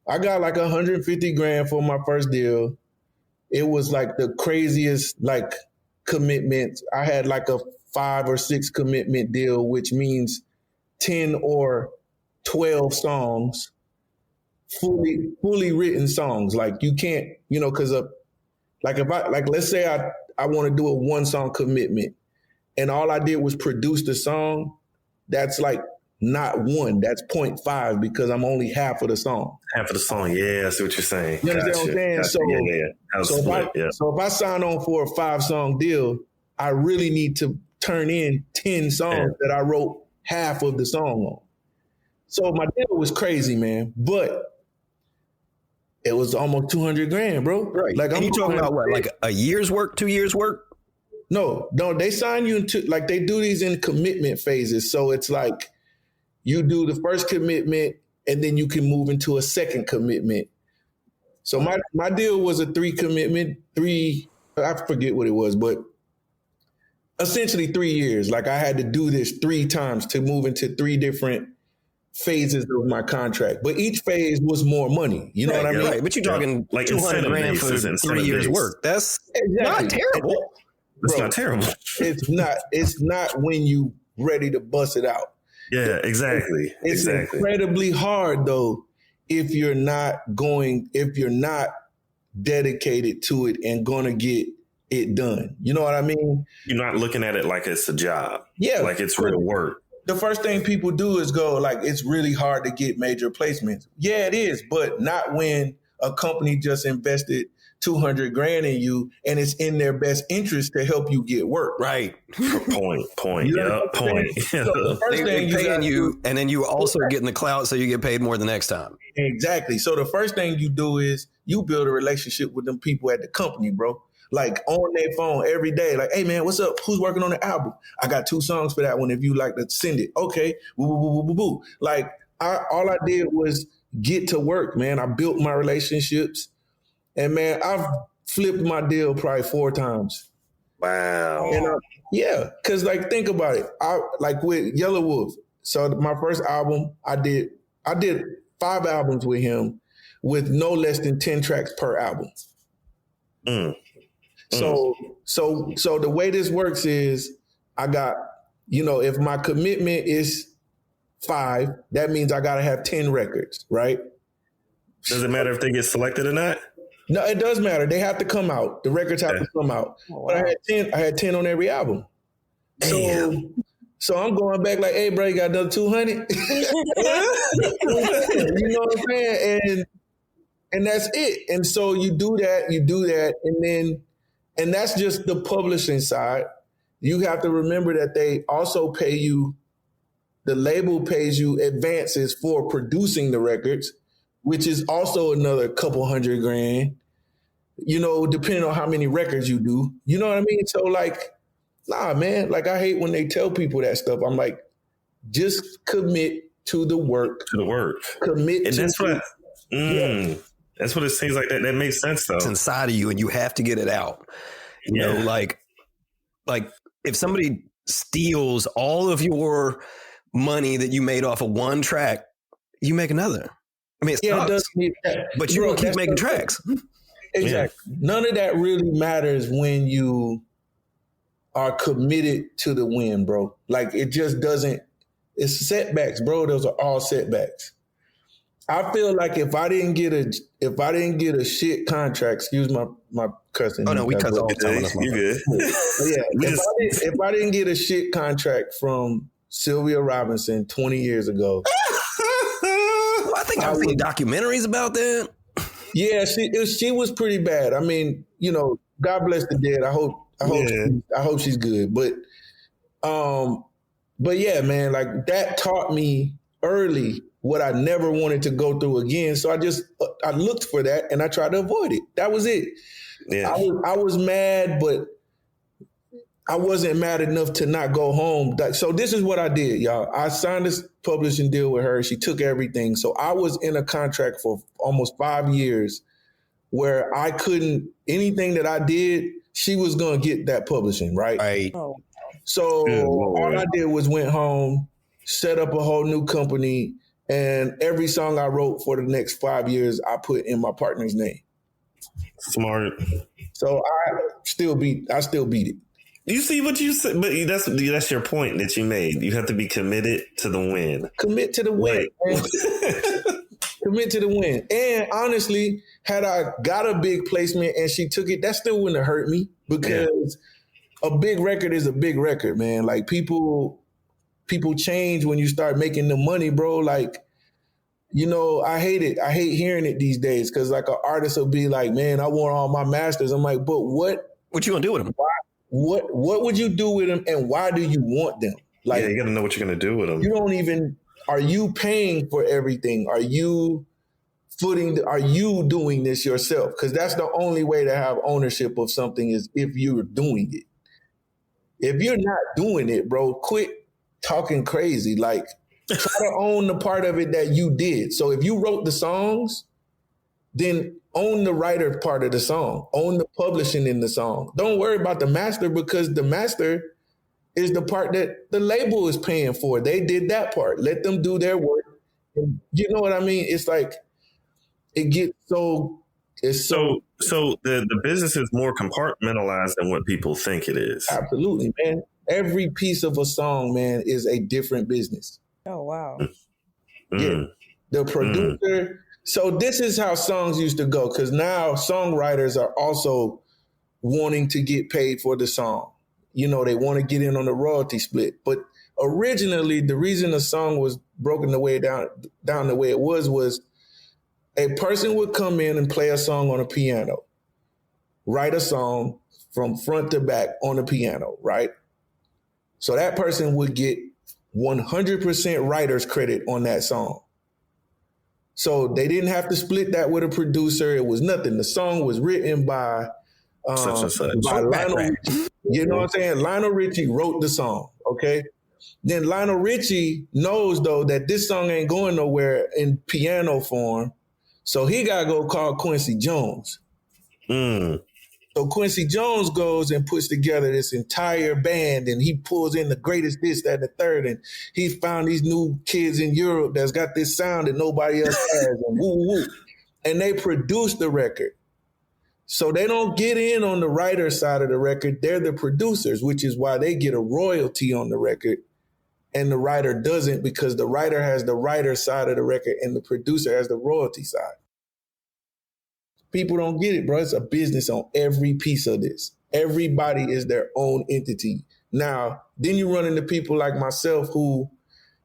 I got like $150,000 for my first deal. It was like the craziest like commitment. I had like a 5 or 6 commitment deal, which means 10 or 12 songs, fully written songs. Like, you can't, you know, because like if I, like, let's say I want to do a 1 song commitment and all I did was produce the song, that's like not 1, that's 0.5 because I'm only half of the song. Half of the song, yeah, I see what you're saying. You understand what I'm saying? Gotcha. So if I sign on for a 5-song deal, I really need to turn in 10 songs that I wrote half of the song on. So my deal was crazy, man, but it was almost $200,000, bro. Right. Like, and you talking about what, like a year's work, 2 years work? No, they sign you into, like, they do these in commitment phases. So it's like you do the first commitment and then you can move into a second commitment. So my deal was a 3 commitment, I forget what it was, but essentially 3 years. Like, I had to do this 3 times to move into 3 different phases of my contract. But each phase was more money. You know what I mean? Right. But you're talking like $200,000 for 3 years work. That's not terrible. It's not terrible. It's not when you ready to bust it out. Yeah, exactly. It's incredibly hard though if you're not dedicated to it and gonna get it done. You know what I mean? You're not looking at it like it's a job. Yeah. Like it's real work. The first thing people do is go like, it's really hard to get major placements. Yeah, it is, but not when a company just invested $200,000 in you and it's in their best interest to help you get work. Right. Point. You know Point. So the first thing paying you, and then you also getting the clout so you get paid more the next time. Exactly. So the first thing you do is you build a relationship with them people at the company, bro. Like, on their phone every day. Like, hey, man, what's up? Who's working on the album? I got 2 songs for that one if you like to send it. Okay. Boo, boo, boo, boo, boo. Like, all I did was get to work, man. I built my relationships. And, man, I've flipped my deal probably 4 times. Wow. And yeah, because, like, think about it. Like with Yellow Wolf. So my first album, I did 5 albums with him with no less than 10 tracks per album. So the way this works is I got, you know, if my commitment is 5, that means I got to have 10 records, right? Does it matter if they get selected or not? No, it does matter. They have to come out. The records have to come out. Oh, wow. But I had 10 on every album. So I'm going back like, hey, bro, you got another 200? You know what I'm saying? And that's it. And so you do that, and that's just the publishing side. You have to remember that they also pay you, the label pays you advances for producing the records, which is also another couple $100,000. depending on how many records you do. You know what I mean? So like, nah, man, like I hate when they tell people that stuff. I'm like, just commit to the work. To the work. Commit and to that's what that's what it seems like. That makes sense though. It's inside of you and you have to get it out. You know, like if somebody steals all of your money that you made off of one track, you make another. I mean, it sucks, but you will keep making tracks. Exactly. Yeah. None of that really matters when you are committed to the win, bro. Like it just doesn't. It's setbacks, bro. Those are all setbacks. I feel like if I didn't get a shit contract, excuse my cussing. Oh no, we cuss all the time. You good? Yeah. If I didn't get a shit contract from Sylvia Robinson 20 years ago, I think I've seen documentaries about that. Yeah, she was pretty bad. I mean, God bless the dead. I hope she's good. But yeah, man, like that taught me early what I never wanted to go through again. So I looked for that and I tried to avoid it. That was it. Yeah. I was mad, but I wasn't mad enough to not go home. So this is what I did, y'all. I signed this publishing deal with her. She took everything. So I was in a contract for almost 5 years where I couldn't, anything that I did, she was going to get that publishing, right? Right. So all I did was went home, set up a whole new company, and every song I wrote for the next 5 years, I put in my partner's name. Smart. So I still beat it. You see what you said, but that's your point that you made. You have to be committed to the win. Commit to the win. Commit to the win. And honestly, had I got a big placement and she took it, that still wouldn't have hurt me because a big record is a big record, man. Like people change when you start making the money, bro. Like, I hate it. I hate hearing it these days because like an artist will be like, man, I want all my masters. I'm like, but what you gonna do with them? What would you do with them and why do you want them? Like, you got to know what you're going to do with them. You don't even, are you paying for everything? Are you doing this yourself? Because that's the only way to have ownership of something is if you're doing it. If you're not doing it, bro, quit talking crazy. Like, try to own the part of it that you did. So if you wrote the songs, then own the writer part of the song, own the publishing in the song. Don't worry about the master because the master is the part that the label is paying for. They did that part. Let them do their work. And you know what I mean? It's like, it gets so the business is more compartmentalized than what people think it is. Absolutely, man. Every piece of a song, man, is a different business. Oh, wow. Yeah. The producer. So this is how songs used to go because now songwriters are also wanting to get paid for the song. They want to get in on the royalty split. But originally, the reason the song was broken the way down the way it was a person would come in and play a song on a piano, write a song from front to back on the piano, right? So that person would get 100% writer's credit on that song. So they didn't have to split that with a producer. It was nothing. The song was written by Lionel Richie. You know what I'm saying? Lionel Richie wrote the song, okay? Then Lionel Richie knows, though, that this song ain't going nowhere in piano form. So he got to go call Quincy Jones. So Quincy Jones goes and puts together this entire band and he pulls in the greatest this, that, and the third. And he's found these new kids in Europe that's got this sound that nobody else has and woo, woo. And they produce the record. So they don't get in on the writer side of the record. They're the producers, which is why they get a royalty on the record and the writer doesn't because the writer has the writer side of the record and the producer has the royalty side. People don't get it, bro. It's a business on every piece of this. Everybody is their own entity. Now, then you run into people like myself who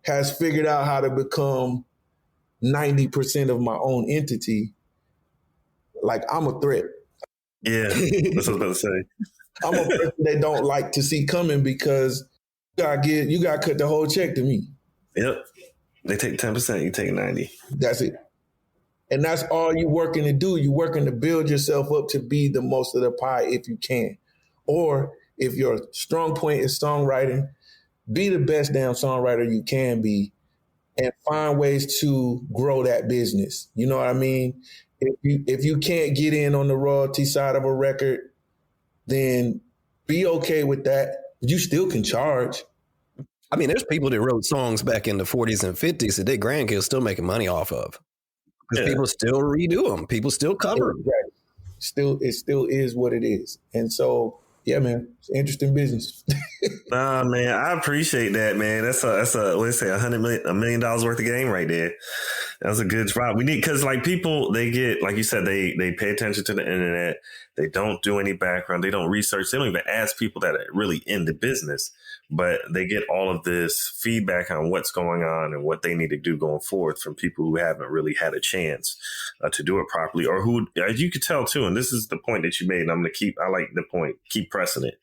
has figured out how to become 90% of my own entity. Like, I'm a threat. Yeah, that's what I was about to say. I'm a person they don't like to see coming because you got to cut the whole check to me. Yep. They take 10%, you take 90. That's it. And that's all you're working to do. You're working to build yourself up to be the most of the pie if you can. Or if your strong point is songwriting, be the best damn songwriter you can be and find ways to grow that business. You know what I mean? If you can't get in on the royalty side of a record, then be okay with that. You still can charge. I mean, there's people that wrote songs back in the 40s and 50s that their grandkids still making money off of. Because people still redo them. People still cover them. Right. It still is what it is. And so, yeah, man, it's an interesting business. Nah, man, I appreciate that, man. That's let's say $1 million worth of game right there. That's a good spot. We need, because like people, they get, like you said, they pay attention to the internet. They don't do any background. They don't research. They don't even ask people that are really in the business, but they get all of this feedback on what's going on and what they need to do going forward from people who haven't really had a chance to do it properly, or who, as you could tell too, and this is the point that you made, and I like the point, keep pressing it.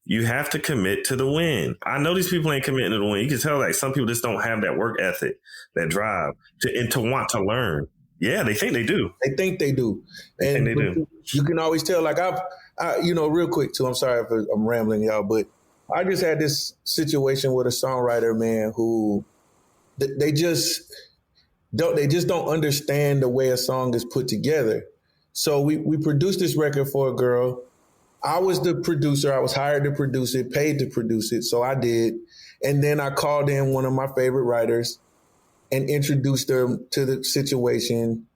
You have to commit to the win. I know these people ain't committing to the win. You can tell like some people just don't have that work ethic, that drive to want to learn. Yeah, they think they do. They think they do. And they do. You can always tell, like I real quick too, I'm sorry if I'm rambling y'all, but I just had this situation with a songwriter, man, who they just don't understand the way a song is put together. So we produced this record for a girl. I was the producer. I was hired to produce it, paid to produce it. So I did. And then I called in one of my favorite writers and introduced them to the situation.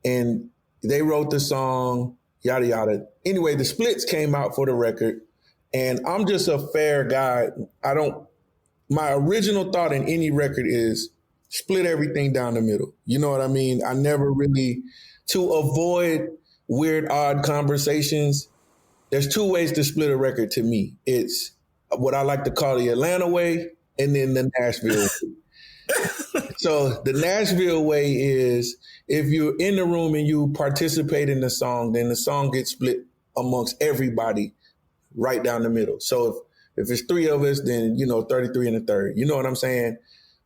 And they wrote the song, yada, yada. Anyway, the splits came out for the record. And I'm just a fair guy. My original thought in any record is split everything down the middle. You know what I mean? I never really, to avoid weird, odd conversations, there's two ways to split a record to me. It's what I like to call the Atlanta way and then the Nashville way. So the Nashville way is if you're in the room and you participate in the song, then the song gets split amongst everybody right down the middle. So if it's three of us, then, 33 and a third. You know what I'm saying?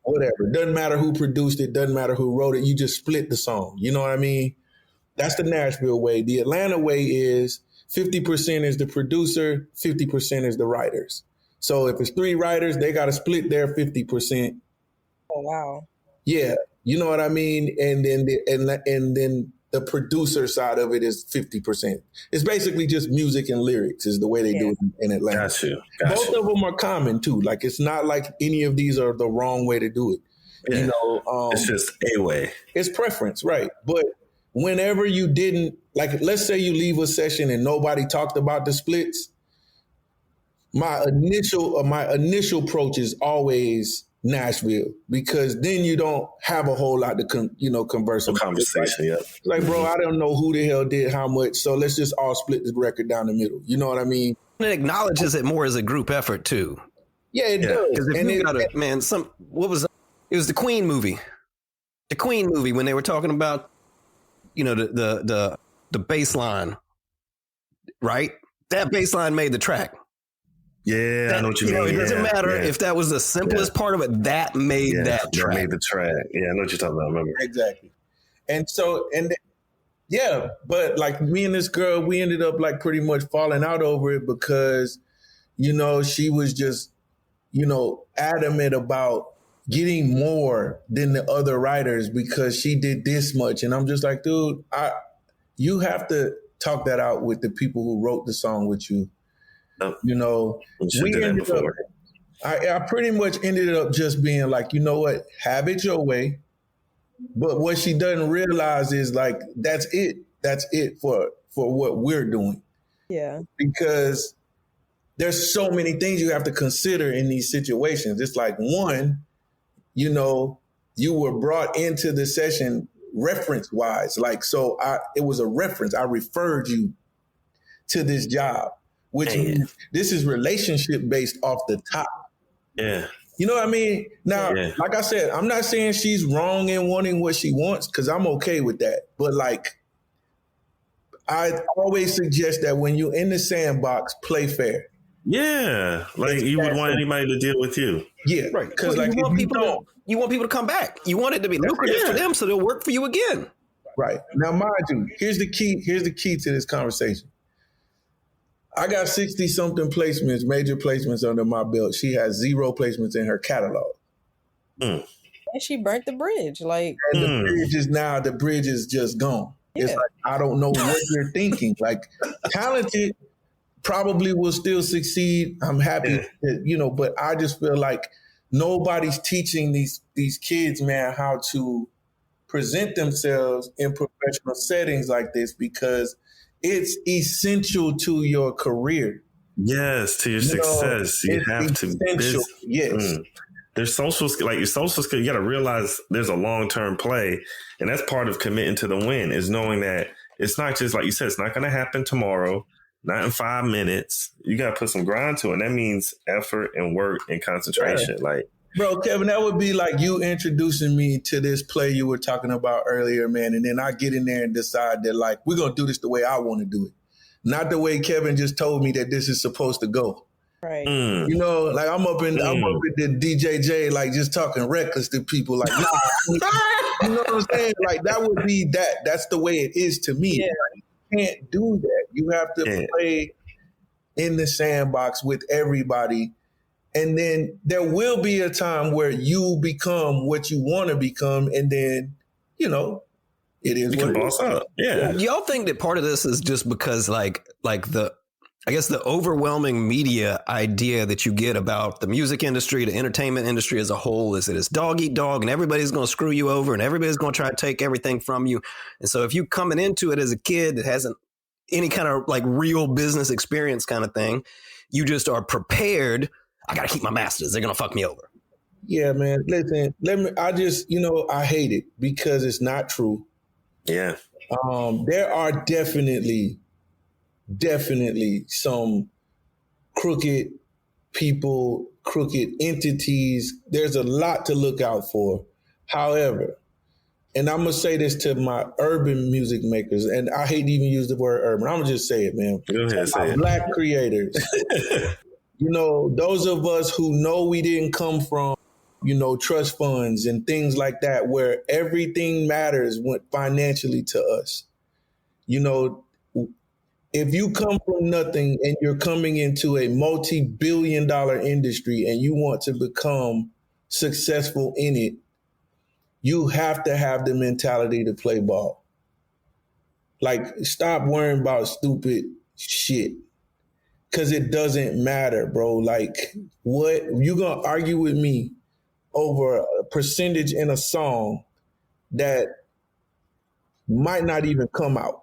Whatever. Doesn't matter who produced it. Doesn't matter who wrote it. You just split the song. You know what I mean? That's the Nashville way. The Atlanta way is 50% is the producer, 50% is the writers. So if it's three writers, they got to split their 50%. Oh, wow. Yeah. You know what I mean? And then the producer side of it is 50%. It's basically just music and lyrics is the way they do it in Atlanta. Got you. Both of them are common too. Like it's not like any of these are the wrong way to do it. Yeah. It's just a way. It's preference, right? But whenever you didn't, like, let's say you leave a session and nobody talked about the splits, my initial approach is always Nashville, because then you don't have a whole lot to converse about. Conversation, yeah. Like, bro, I don't know who the hell did how much, so let's just all split the record down the middle. You know what I mean? And it acknowledges it more as a group effort too. Yeah, it does. Because if you got it was the Queen movie. The Queen movie when they were talking about, the bass line, right? That bass line made the track. Yeah, I know what you mean. It doesn't matter if that was the simplest part of it. That made that track. That made the track. Yeah, I know what you're talking about. I remember. Exactly. And so, but like me and this girl, we ended up like pretty much falling out over it because, she was just, adamant about getting more than the other writers because she did this much. And I'm just like, dude, you have to talk that out with the people who wrote the song with you. We ended up, I pretty much ended up just being like, you know what, have it your way. But what she doesn't realize is like, that's it. That's it for what we're doing. Yeah. Because there's so many things you have to consider in these situations. It's like, one, you were brought into the session reference wise. Like, so it was a reference. I referred you to this job. Which means this is relationship based off the top. Yeah. You know what I mean? Now, like I said, I'm not saying she's wrong in wanting what she wants because I'm okay with that. But like, I always suggest that when you're in the sandbox, play fair. Yeah. Like you would want anybody to deal with you. Yeah. Right. Because you want people to come back. You want it to be lucrative for them so they'll work for you again. Right. Now, mind you, here's the key to this conversation. I got 60 something placements, major placements under my belt. She has 0 placements in her catalog. And she burnt the bridge. Like, and the bridge is just gone. Yeah. It's like, I don't know what you're thinking. Like, talented probably will still succeed. I'm happy that, but I just feel like nobody's teaching these kids, man, how to present themselves in professional settings like this, because it's essential to your career. Yes, to your success. You have to. Yes. There's social skill, like your social skill. You got to realize there's a long-term play, and that's part of committing to the win. Is knowing that it's not just like you said. It's not going to happen tomorrow, not in 5 minutes. You got to put some grind to it. And that means effort and work and concentration. Yeah. Like, bro, Kevin, that would be like you introducing me to this play you were talking about earlier, man. And then I get in there and decide that, like, we're going to do this the way I want to do it. Not the way Kevin just told me that this is supposed to go. Right. Like I'm up in the DJJ, like just talking reckless to people, like, nah, you know what I'm saying? Like that would be that. That's the way it is to me. Yeah. Like, you can't do that. You have to play in the sandbox with everybody. And then there will be a time where you become what you want to become. And then, it is what it is. Up. Yeah. Y'all think that part of this is just because like the overwhelming media idea that you get about the music industry, the entertainment industry as a whole, is that it's dog eat dog and everybody's going to screw you over and everybody's going to try to take everything from you. And so if you coming into it as a kid that hasn't any kind of like real business experience kind of thing, you just are prepared. I got to keep my masters. They're going to fuck me over. Yeah, man. Listen, I hate it because it's not true. Yeah. There are definitely some crooked people, crooked entities. There's a lot to look out for. However, and I'm going to say this to my urban music makers, and I hate to even use the word urban. I'm going to just say it, man. Go ahead, say it. Black creators. Those of us who know we didn't come from, trust funds and things like that, where everything matters financially to us. If you come from nothing and you're coming into a multi-billion-dollar industry and you want to become successful in it, you have to have the mentality to play ball. Like, stop worrying about stupid shit. Because it doesn't matter, bro. Like, what you gonna argue with me over a percentage in a song that might not even come out?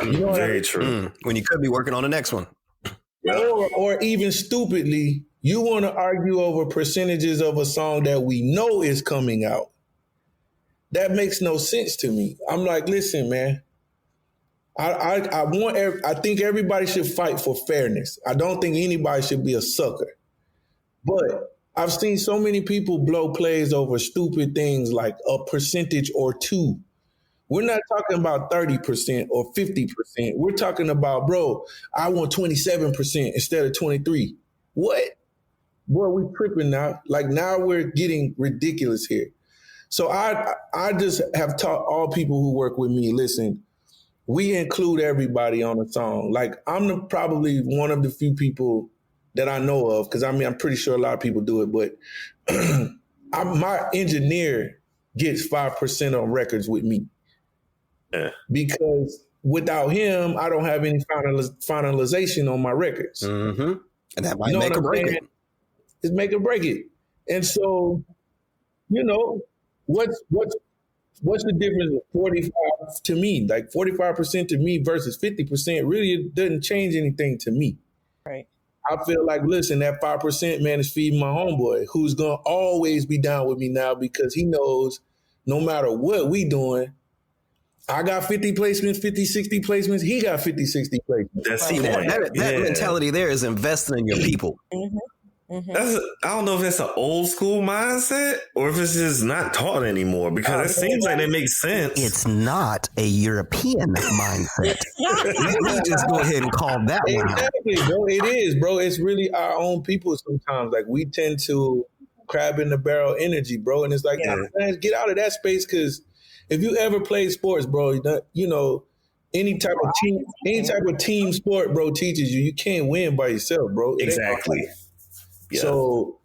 Very true. When you could be working on the next one. Or even stupidly, you want to argue over percentages of a song that we know is coming out. That makes no sense to me. I'm like, listen, man. I think everybody should fight for fairness. I don't think anybody should be a sucker. But I've seen so many people blow plays over stupid things like a percentage or two. We're not talking about 30% or 50%. We're talking about, bro, I want 27% instead of 23. What? Boy, we tripping now. Like, now we're getting ridiculous here. So I just have taught all people who work with me, listen, we include everybody on a song. Like, I'm probably one of the few people that I know of, because I'm pretty sure a lot of people do it, but my engineer gets 5% on records with me. Yeah. Because without him, I don't have any finalization on my records. Mm-hmm. And that might make or break it. It's make or break it. And so, what's the difference of 45 to me? Like 45% to me versus 50% really doesn't change anything to me. Right. I feel like, listen, that 5%, man, is feeding my homeboy, who's going to always be down with me now, because he knows no matter what we doing, I got 50 placements, 50, 60 placements. He got 50, 60 placements. That's the point. That mentality there is investing in your people. Mm-hmm. Mm-hmm. I don't know if that's an old school mindset or if it's just not taught anymore, because it seems like it makes sense. It's not a European mindset. Let me just go ahead and call that one out. Exactly, bro. It is, bro. It's really our own people sometimes. Like, we tend to crab in the barrel energy, bro. And it's like, man, get out of that space, because if you ever played sports, bro, you know, any type of team sport, bro, teaches you can't win by yourself, bro. It ain't. Exactly. Yeah. So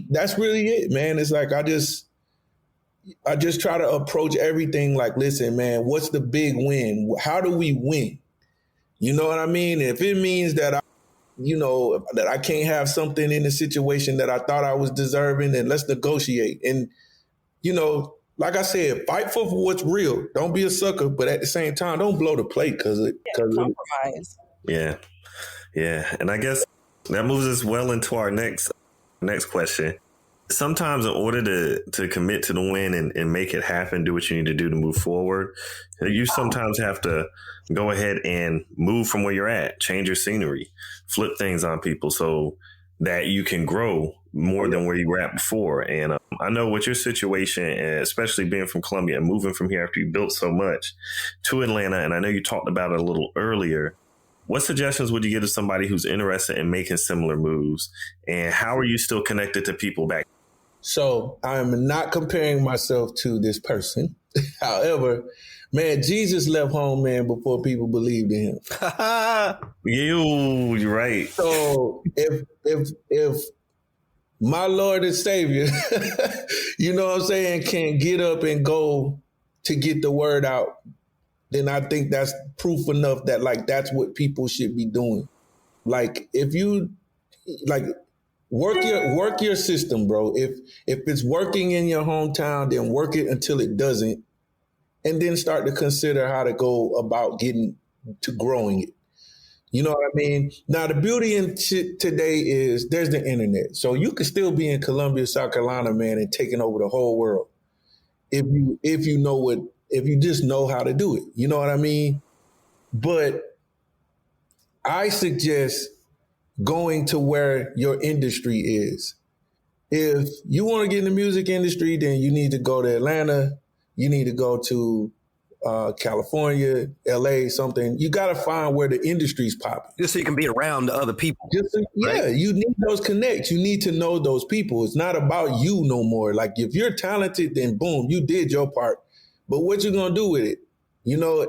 that's really it, man. It's like I just try to approach everything like, listen, man, what's the big win? How do we win? You know what I mean? If it means that that I can't have something in the situation that I thought I was deserving, then let's negotiate. And, you know, like I said, fight for what's real. Don't be a sucker, but at the same time, don't blow the plate because compromise. Yeah. Yeah. And I guess that moves us well into our next question. Sometimes in order to commit to the win and make it happen, do what you need to do to move forward, you sometimes have to go ahead and move from where you're at, change your scenery, flip things on people so that you can grow more than where you were at before. And I know with your situation, especially being from Columbia and moving from here after you built so much to Atlanta, and I know you talked about it a little earlier, what suggestions would you give to somebody who's interested in making similar moves? And how are you still connected to people back? So I'm not comparing myself to this person. However, man, Jesus left home, man, before people believed in him. You're right. So if my Lord and Savior, you know what I'm saying, can get up and go to get the word out, then I think that's proof enough that like that's what people should be doing. Like if you like work your system, bro. If it's working in your hometown, then work it until it doesn't, and then start to consider how to go about getting to growing it. You know what I mean? Now the beauty in today is there's the internet, so you could still be in Columbia, South Carolina, man, and taking over the whole world if you just know how to do it. You know what I mean? But I suggest going to where your industry is. If you want to get in the music industry, then you need to go to Atlanta. You need to go to California, LA, something. You got to find where the industry's popping. Just so you can be around the other people. Right? You need those connects. You need to know those people. It's not about you no more. Like if you're talented, then boom, you did your part. But what you going to do with it? You know,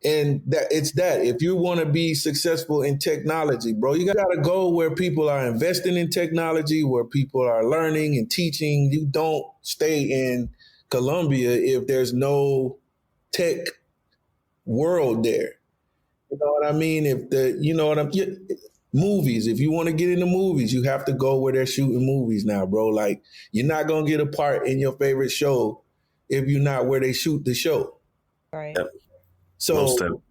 and that if you want to be successful in technology, bro, you got to go where people are investing in technology, where people are learning and teaching. You don't stay in Columbia if there's no tech world there. You know what I mean? Movies, if you want to get into movies, you have to go where they're shooting movies now, bro. Like you're not going to get a part in your favorite show if you're not where they shoot the show. Right. Yep. So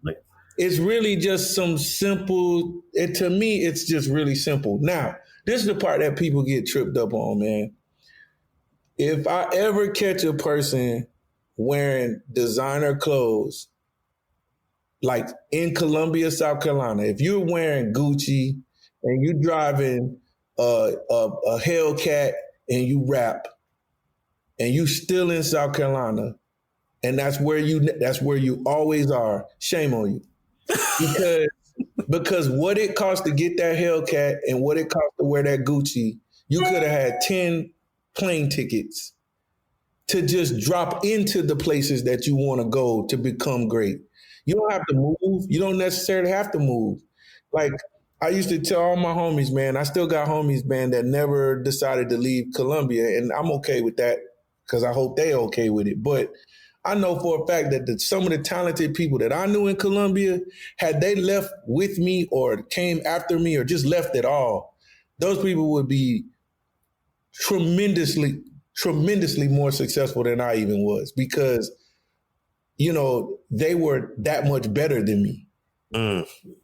it's really just some simple, to me, it's just really simple. Now, this is the part that people get tripped up on, man. If I ever catch a person wearing designer clothes, like in Columbia, South Carolina, if you're wearing Gucci and you're driving a Hellcat and you rap and you still in South Carolina, and that's where you always are, shame on you. Because what it costs to get that Hellcat and what it costs to wear that Gucci, you could have had 10 plane tickets to just drop into the places that you want to go to become great. You don't have to move. You don't necessarily have to move. Like I used to tell all my homies, man, I still got homies, man, that never decided to leave Columbia, and I'm okay with that because I hope they okay with it. But I know for a fact that some of the talented people that I knew in Columbia, had they left with me or came after me or just left at all, those people would be tremendously more successful than I even was because, you know, they were that much better than me.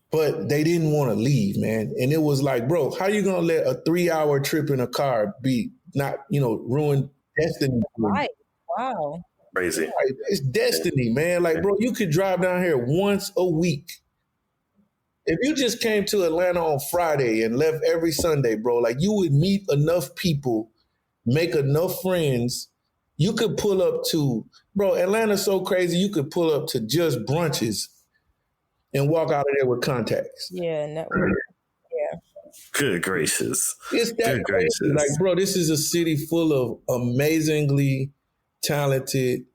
But they didn't want to leave, man. And it was like, bro, how you going to let a 3-hour trip in a car be not, ruin destiny? Right. Wow. Crazy. It's destiny, man. Like, bro, you could drive down here once a week. If you just came to Atlanta on Friday and left every Sunday, bro, like you would meet enough people, make enough friends. You could pull up to, bro, Atlanta's so crazy, you could pull up to just brunches and walk out of there with contacts. Yeah, network. Yeah. Good gracious. It's that Good crazy. gracious. Like, bro, this is a city full of amazingly talented,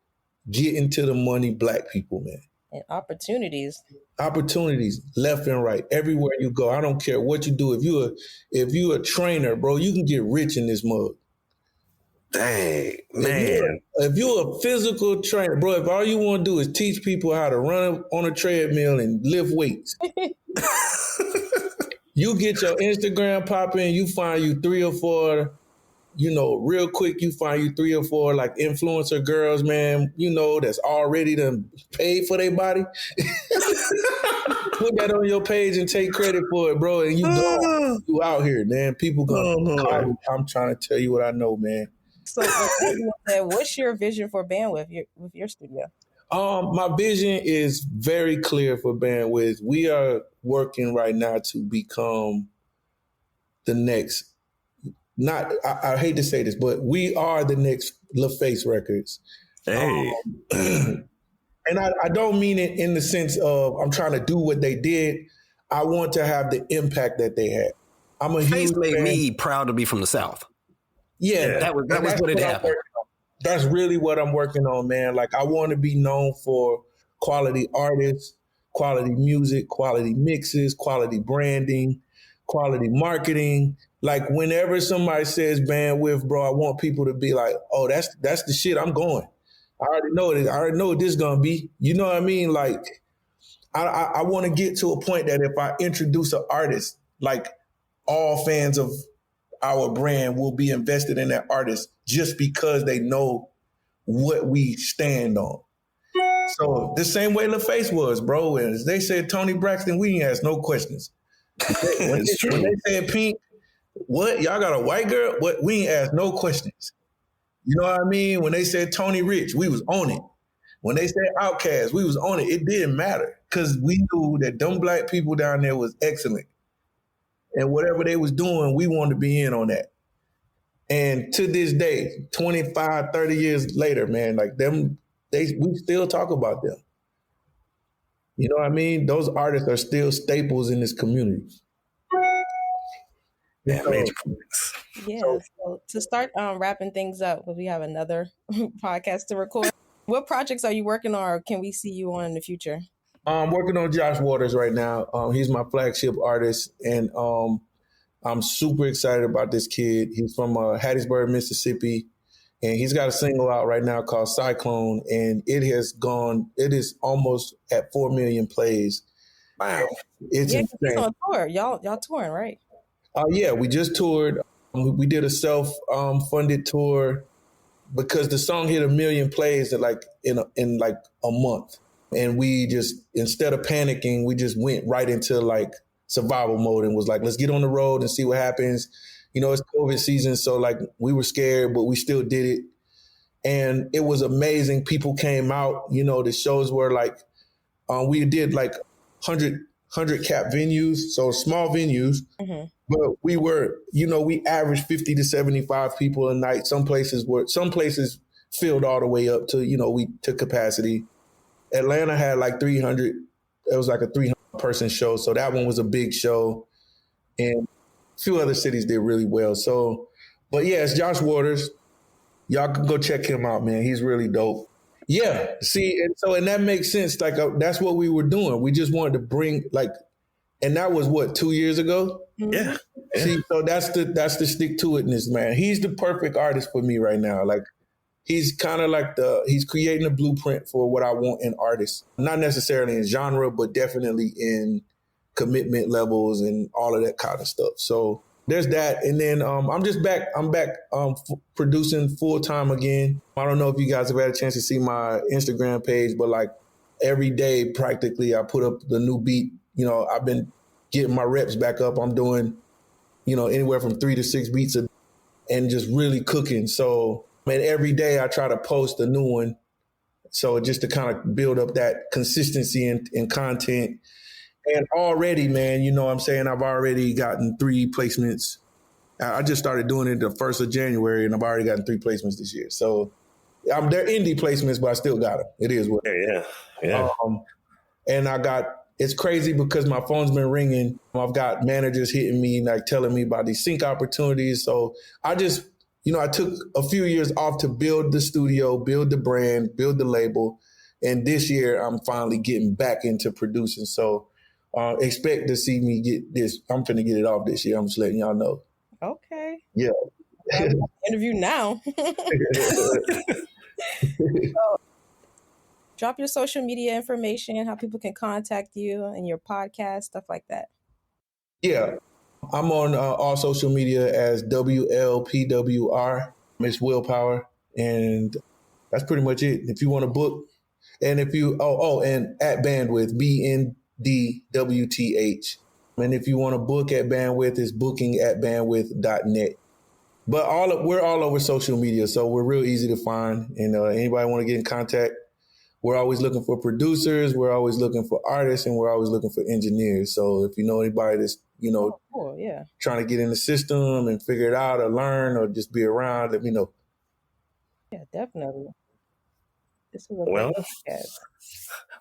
getting to the money black people, man. And opportunities. Opportunities left and right, everywhere you go. I don't care what you do. If you a trainer, bro, you can get rich in this mug. Dang, man. If you're a physical trainer, bro, if all you want to do is teach people how to run on a treadmill and lift weights, you get your Instagram popping, you find you 3 or 4, real quick, you find you 3 or 4 like influencer girls, man, that's already done paid for their body. Put that on your page and take credit for it, bro. And you out here, man. People gonna call you. I'm trying to tell you what I know, man. So what's your vision for Bandwidth with your studio? My vision is very clear for Bandwidth. We are working right now to become the next, I hate to say this, but we are the next LaFace Records. Hey. And I don't mean it in the sense of I'm trying to do what they did. I want to have the impact that they had. I'm a Face huge made fan. me proud to be from the South. Yeah, that was what it happened. That's really what I'm working on, man. Like, I want to be known for quality artists, quality music, quality mixes, quality branding, quality marketing. Like, whenever somebody says Bandwidth, bro, I want people to be like, oh, that's the shit, I'm going. I already know it. I already know what this is going to be. You know what I mean? Like, I want to get to a point that if I introduce an artist, like, all fans of our brand will be invested in that artist just because they know what we stand on. So the same way LaFace was, bro. And they said Tony Braxton, we didn't ask no questions. When they said Pink, what? Y'all got a white girl? What? We ain't asked no questions. You know what I mean? When they said Tony Rich, we was on it. When they said Outkast, we was on it. It didn't matter because we knew that them black people down there was excellent. And whatever they was doing, we wanted to be in on that. And to this day, 25, 30 years later, man, like we still talk about them. You know what I mean? Those artists are still staples in this community. Yeah, so to start wrapping things up, because we have another podcast to record, what projects are you working on, or can we see you on in the future? I'm working on Josh Waters right now. He's my flagship artist, and I'm super excited about this kid. He's from Hattiesburg, Mississippi, and he's got a single out right now called Cyclone, and it is almost at 4 million plays. Wow. It's insane. He's on tour. Y'all touring, right? Yeah, we just toured. We did a self-funded tour because the song hit 1 million plays in like a month. And we just, instead of panicking, we just went right into like survival mode and was like, let's get on the road and see what happens. You know, it's COVID season. So like we were scared, but we still did it. And it was amazing. People came out, the shows were like, we did like 100 cap venues. So small venues, but we were, we averaged 50 to 75 people a night. Some places filled all the way up to capacity. Atlanta had like 300. It was like a 300-person show. So that one was a big show. And a few other cities did really well. So, but yeah, it's Josh Waters. Y'all can go check him out, man. He's really dope. Yeah. See, and that makes sense. Like that's what we were doing. We just wanted to bring and that was what, 2 years ago? Yeah. See, so that's the stick to itness, man. He's the perfect artist for me right now. Like, he's kind of like he's creating a blueprint for what I want in artists. Not necessarily in genre, but definitely in commitment levels and all of that kind of stuff. So there's that. And then I'm back producing full time again. I don't know if you guys have had a chance to see my Instagram page, but like every day practically I put up the new beat. I've been getting my reps back up. I'm doing, anywhere from 3 to 6 beats a day and just really cooking. So, man, every day I try to post a new one. So just to kind of build up that consistency in content. And already, man, what I'm saying, I've already gotten 3 placements. I just started doing it the 1st of January, and I've already gotten 3 placements this year. So they're indie placements, but I still got them. It is what. Yeah. And it's crazy because my phone's been ringing. I've got managers hitting me, like telling me about these sync opportunities. So I just, I took a few years off to build the studio, build the brand, build the label. And this year I'm finally getting back into producing. So expect to see me get this. I'm finna get it off this year. I'm just letting y'all know. Okay. Yeah. Interview now. So, drop your social media information, how people can contact you and your podcast, stuff like that. Yeah. I'm on all social media as WLPWR, Miss Willpower. And that's pretty much it. If you want to book, and if you, and at Bandwidth, BNDWTH. And if you want to book at Bandwidth, it's booking@bandwidth.net. But we're all over social media, so we're real easy to find. And anybody want to get in contact, we're always looking for producers, we're always looking for artists, and we're always looking for engineers. So if you know anybody that's, cool, yeah, trying to get in the system and figure it out or learn or just be around, let me know. Yeah, definitely. This is a podcast.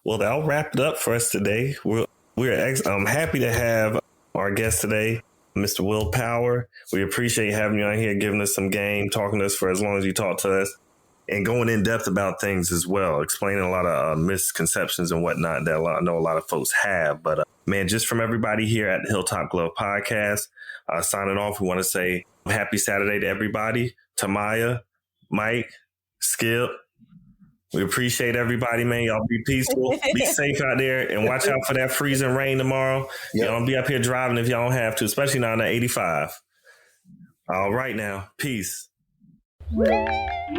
Well, that'll wrap it up for us today. I'm happy to have our guest today, Mr. Willpower. We appreciate having you on here, giving us some game, talking to us for as long as you talk to us, and going in depth about things as well, explaining a lot of misconceptions and whatnot that I know a lot of folks have. But man, just from everybody here at the Hilltop Glove Podcast, signing off, we want to say happy Saturday to everybody. Tamaya, Mike, Skip, we appreciate everybody, man. Y'all be peaceful, be safe out there, and watch out for that freezing rain tomorrow. Yep. Y'all don't be up here driving if y'all don't have to, especially now in the 85. All right now, peace.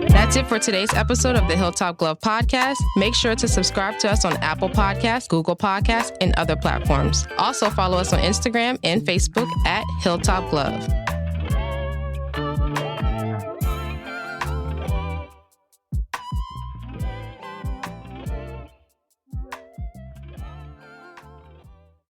That's it for today's episode of the Hilltop Glove Podcast. Make sure to subscribe to us on Apple Podcasts, Google Podcasts, and other platforms. Also follow us on Instagram and Facebook at Hilltop Glove.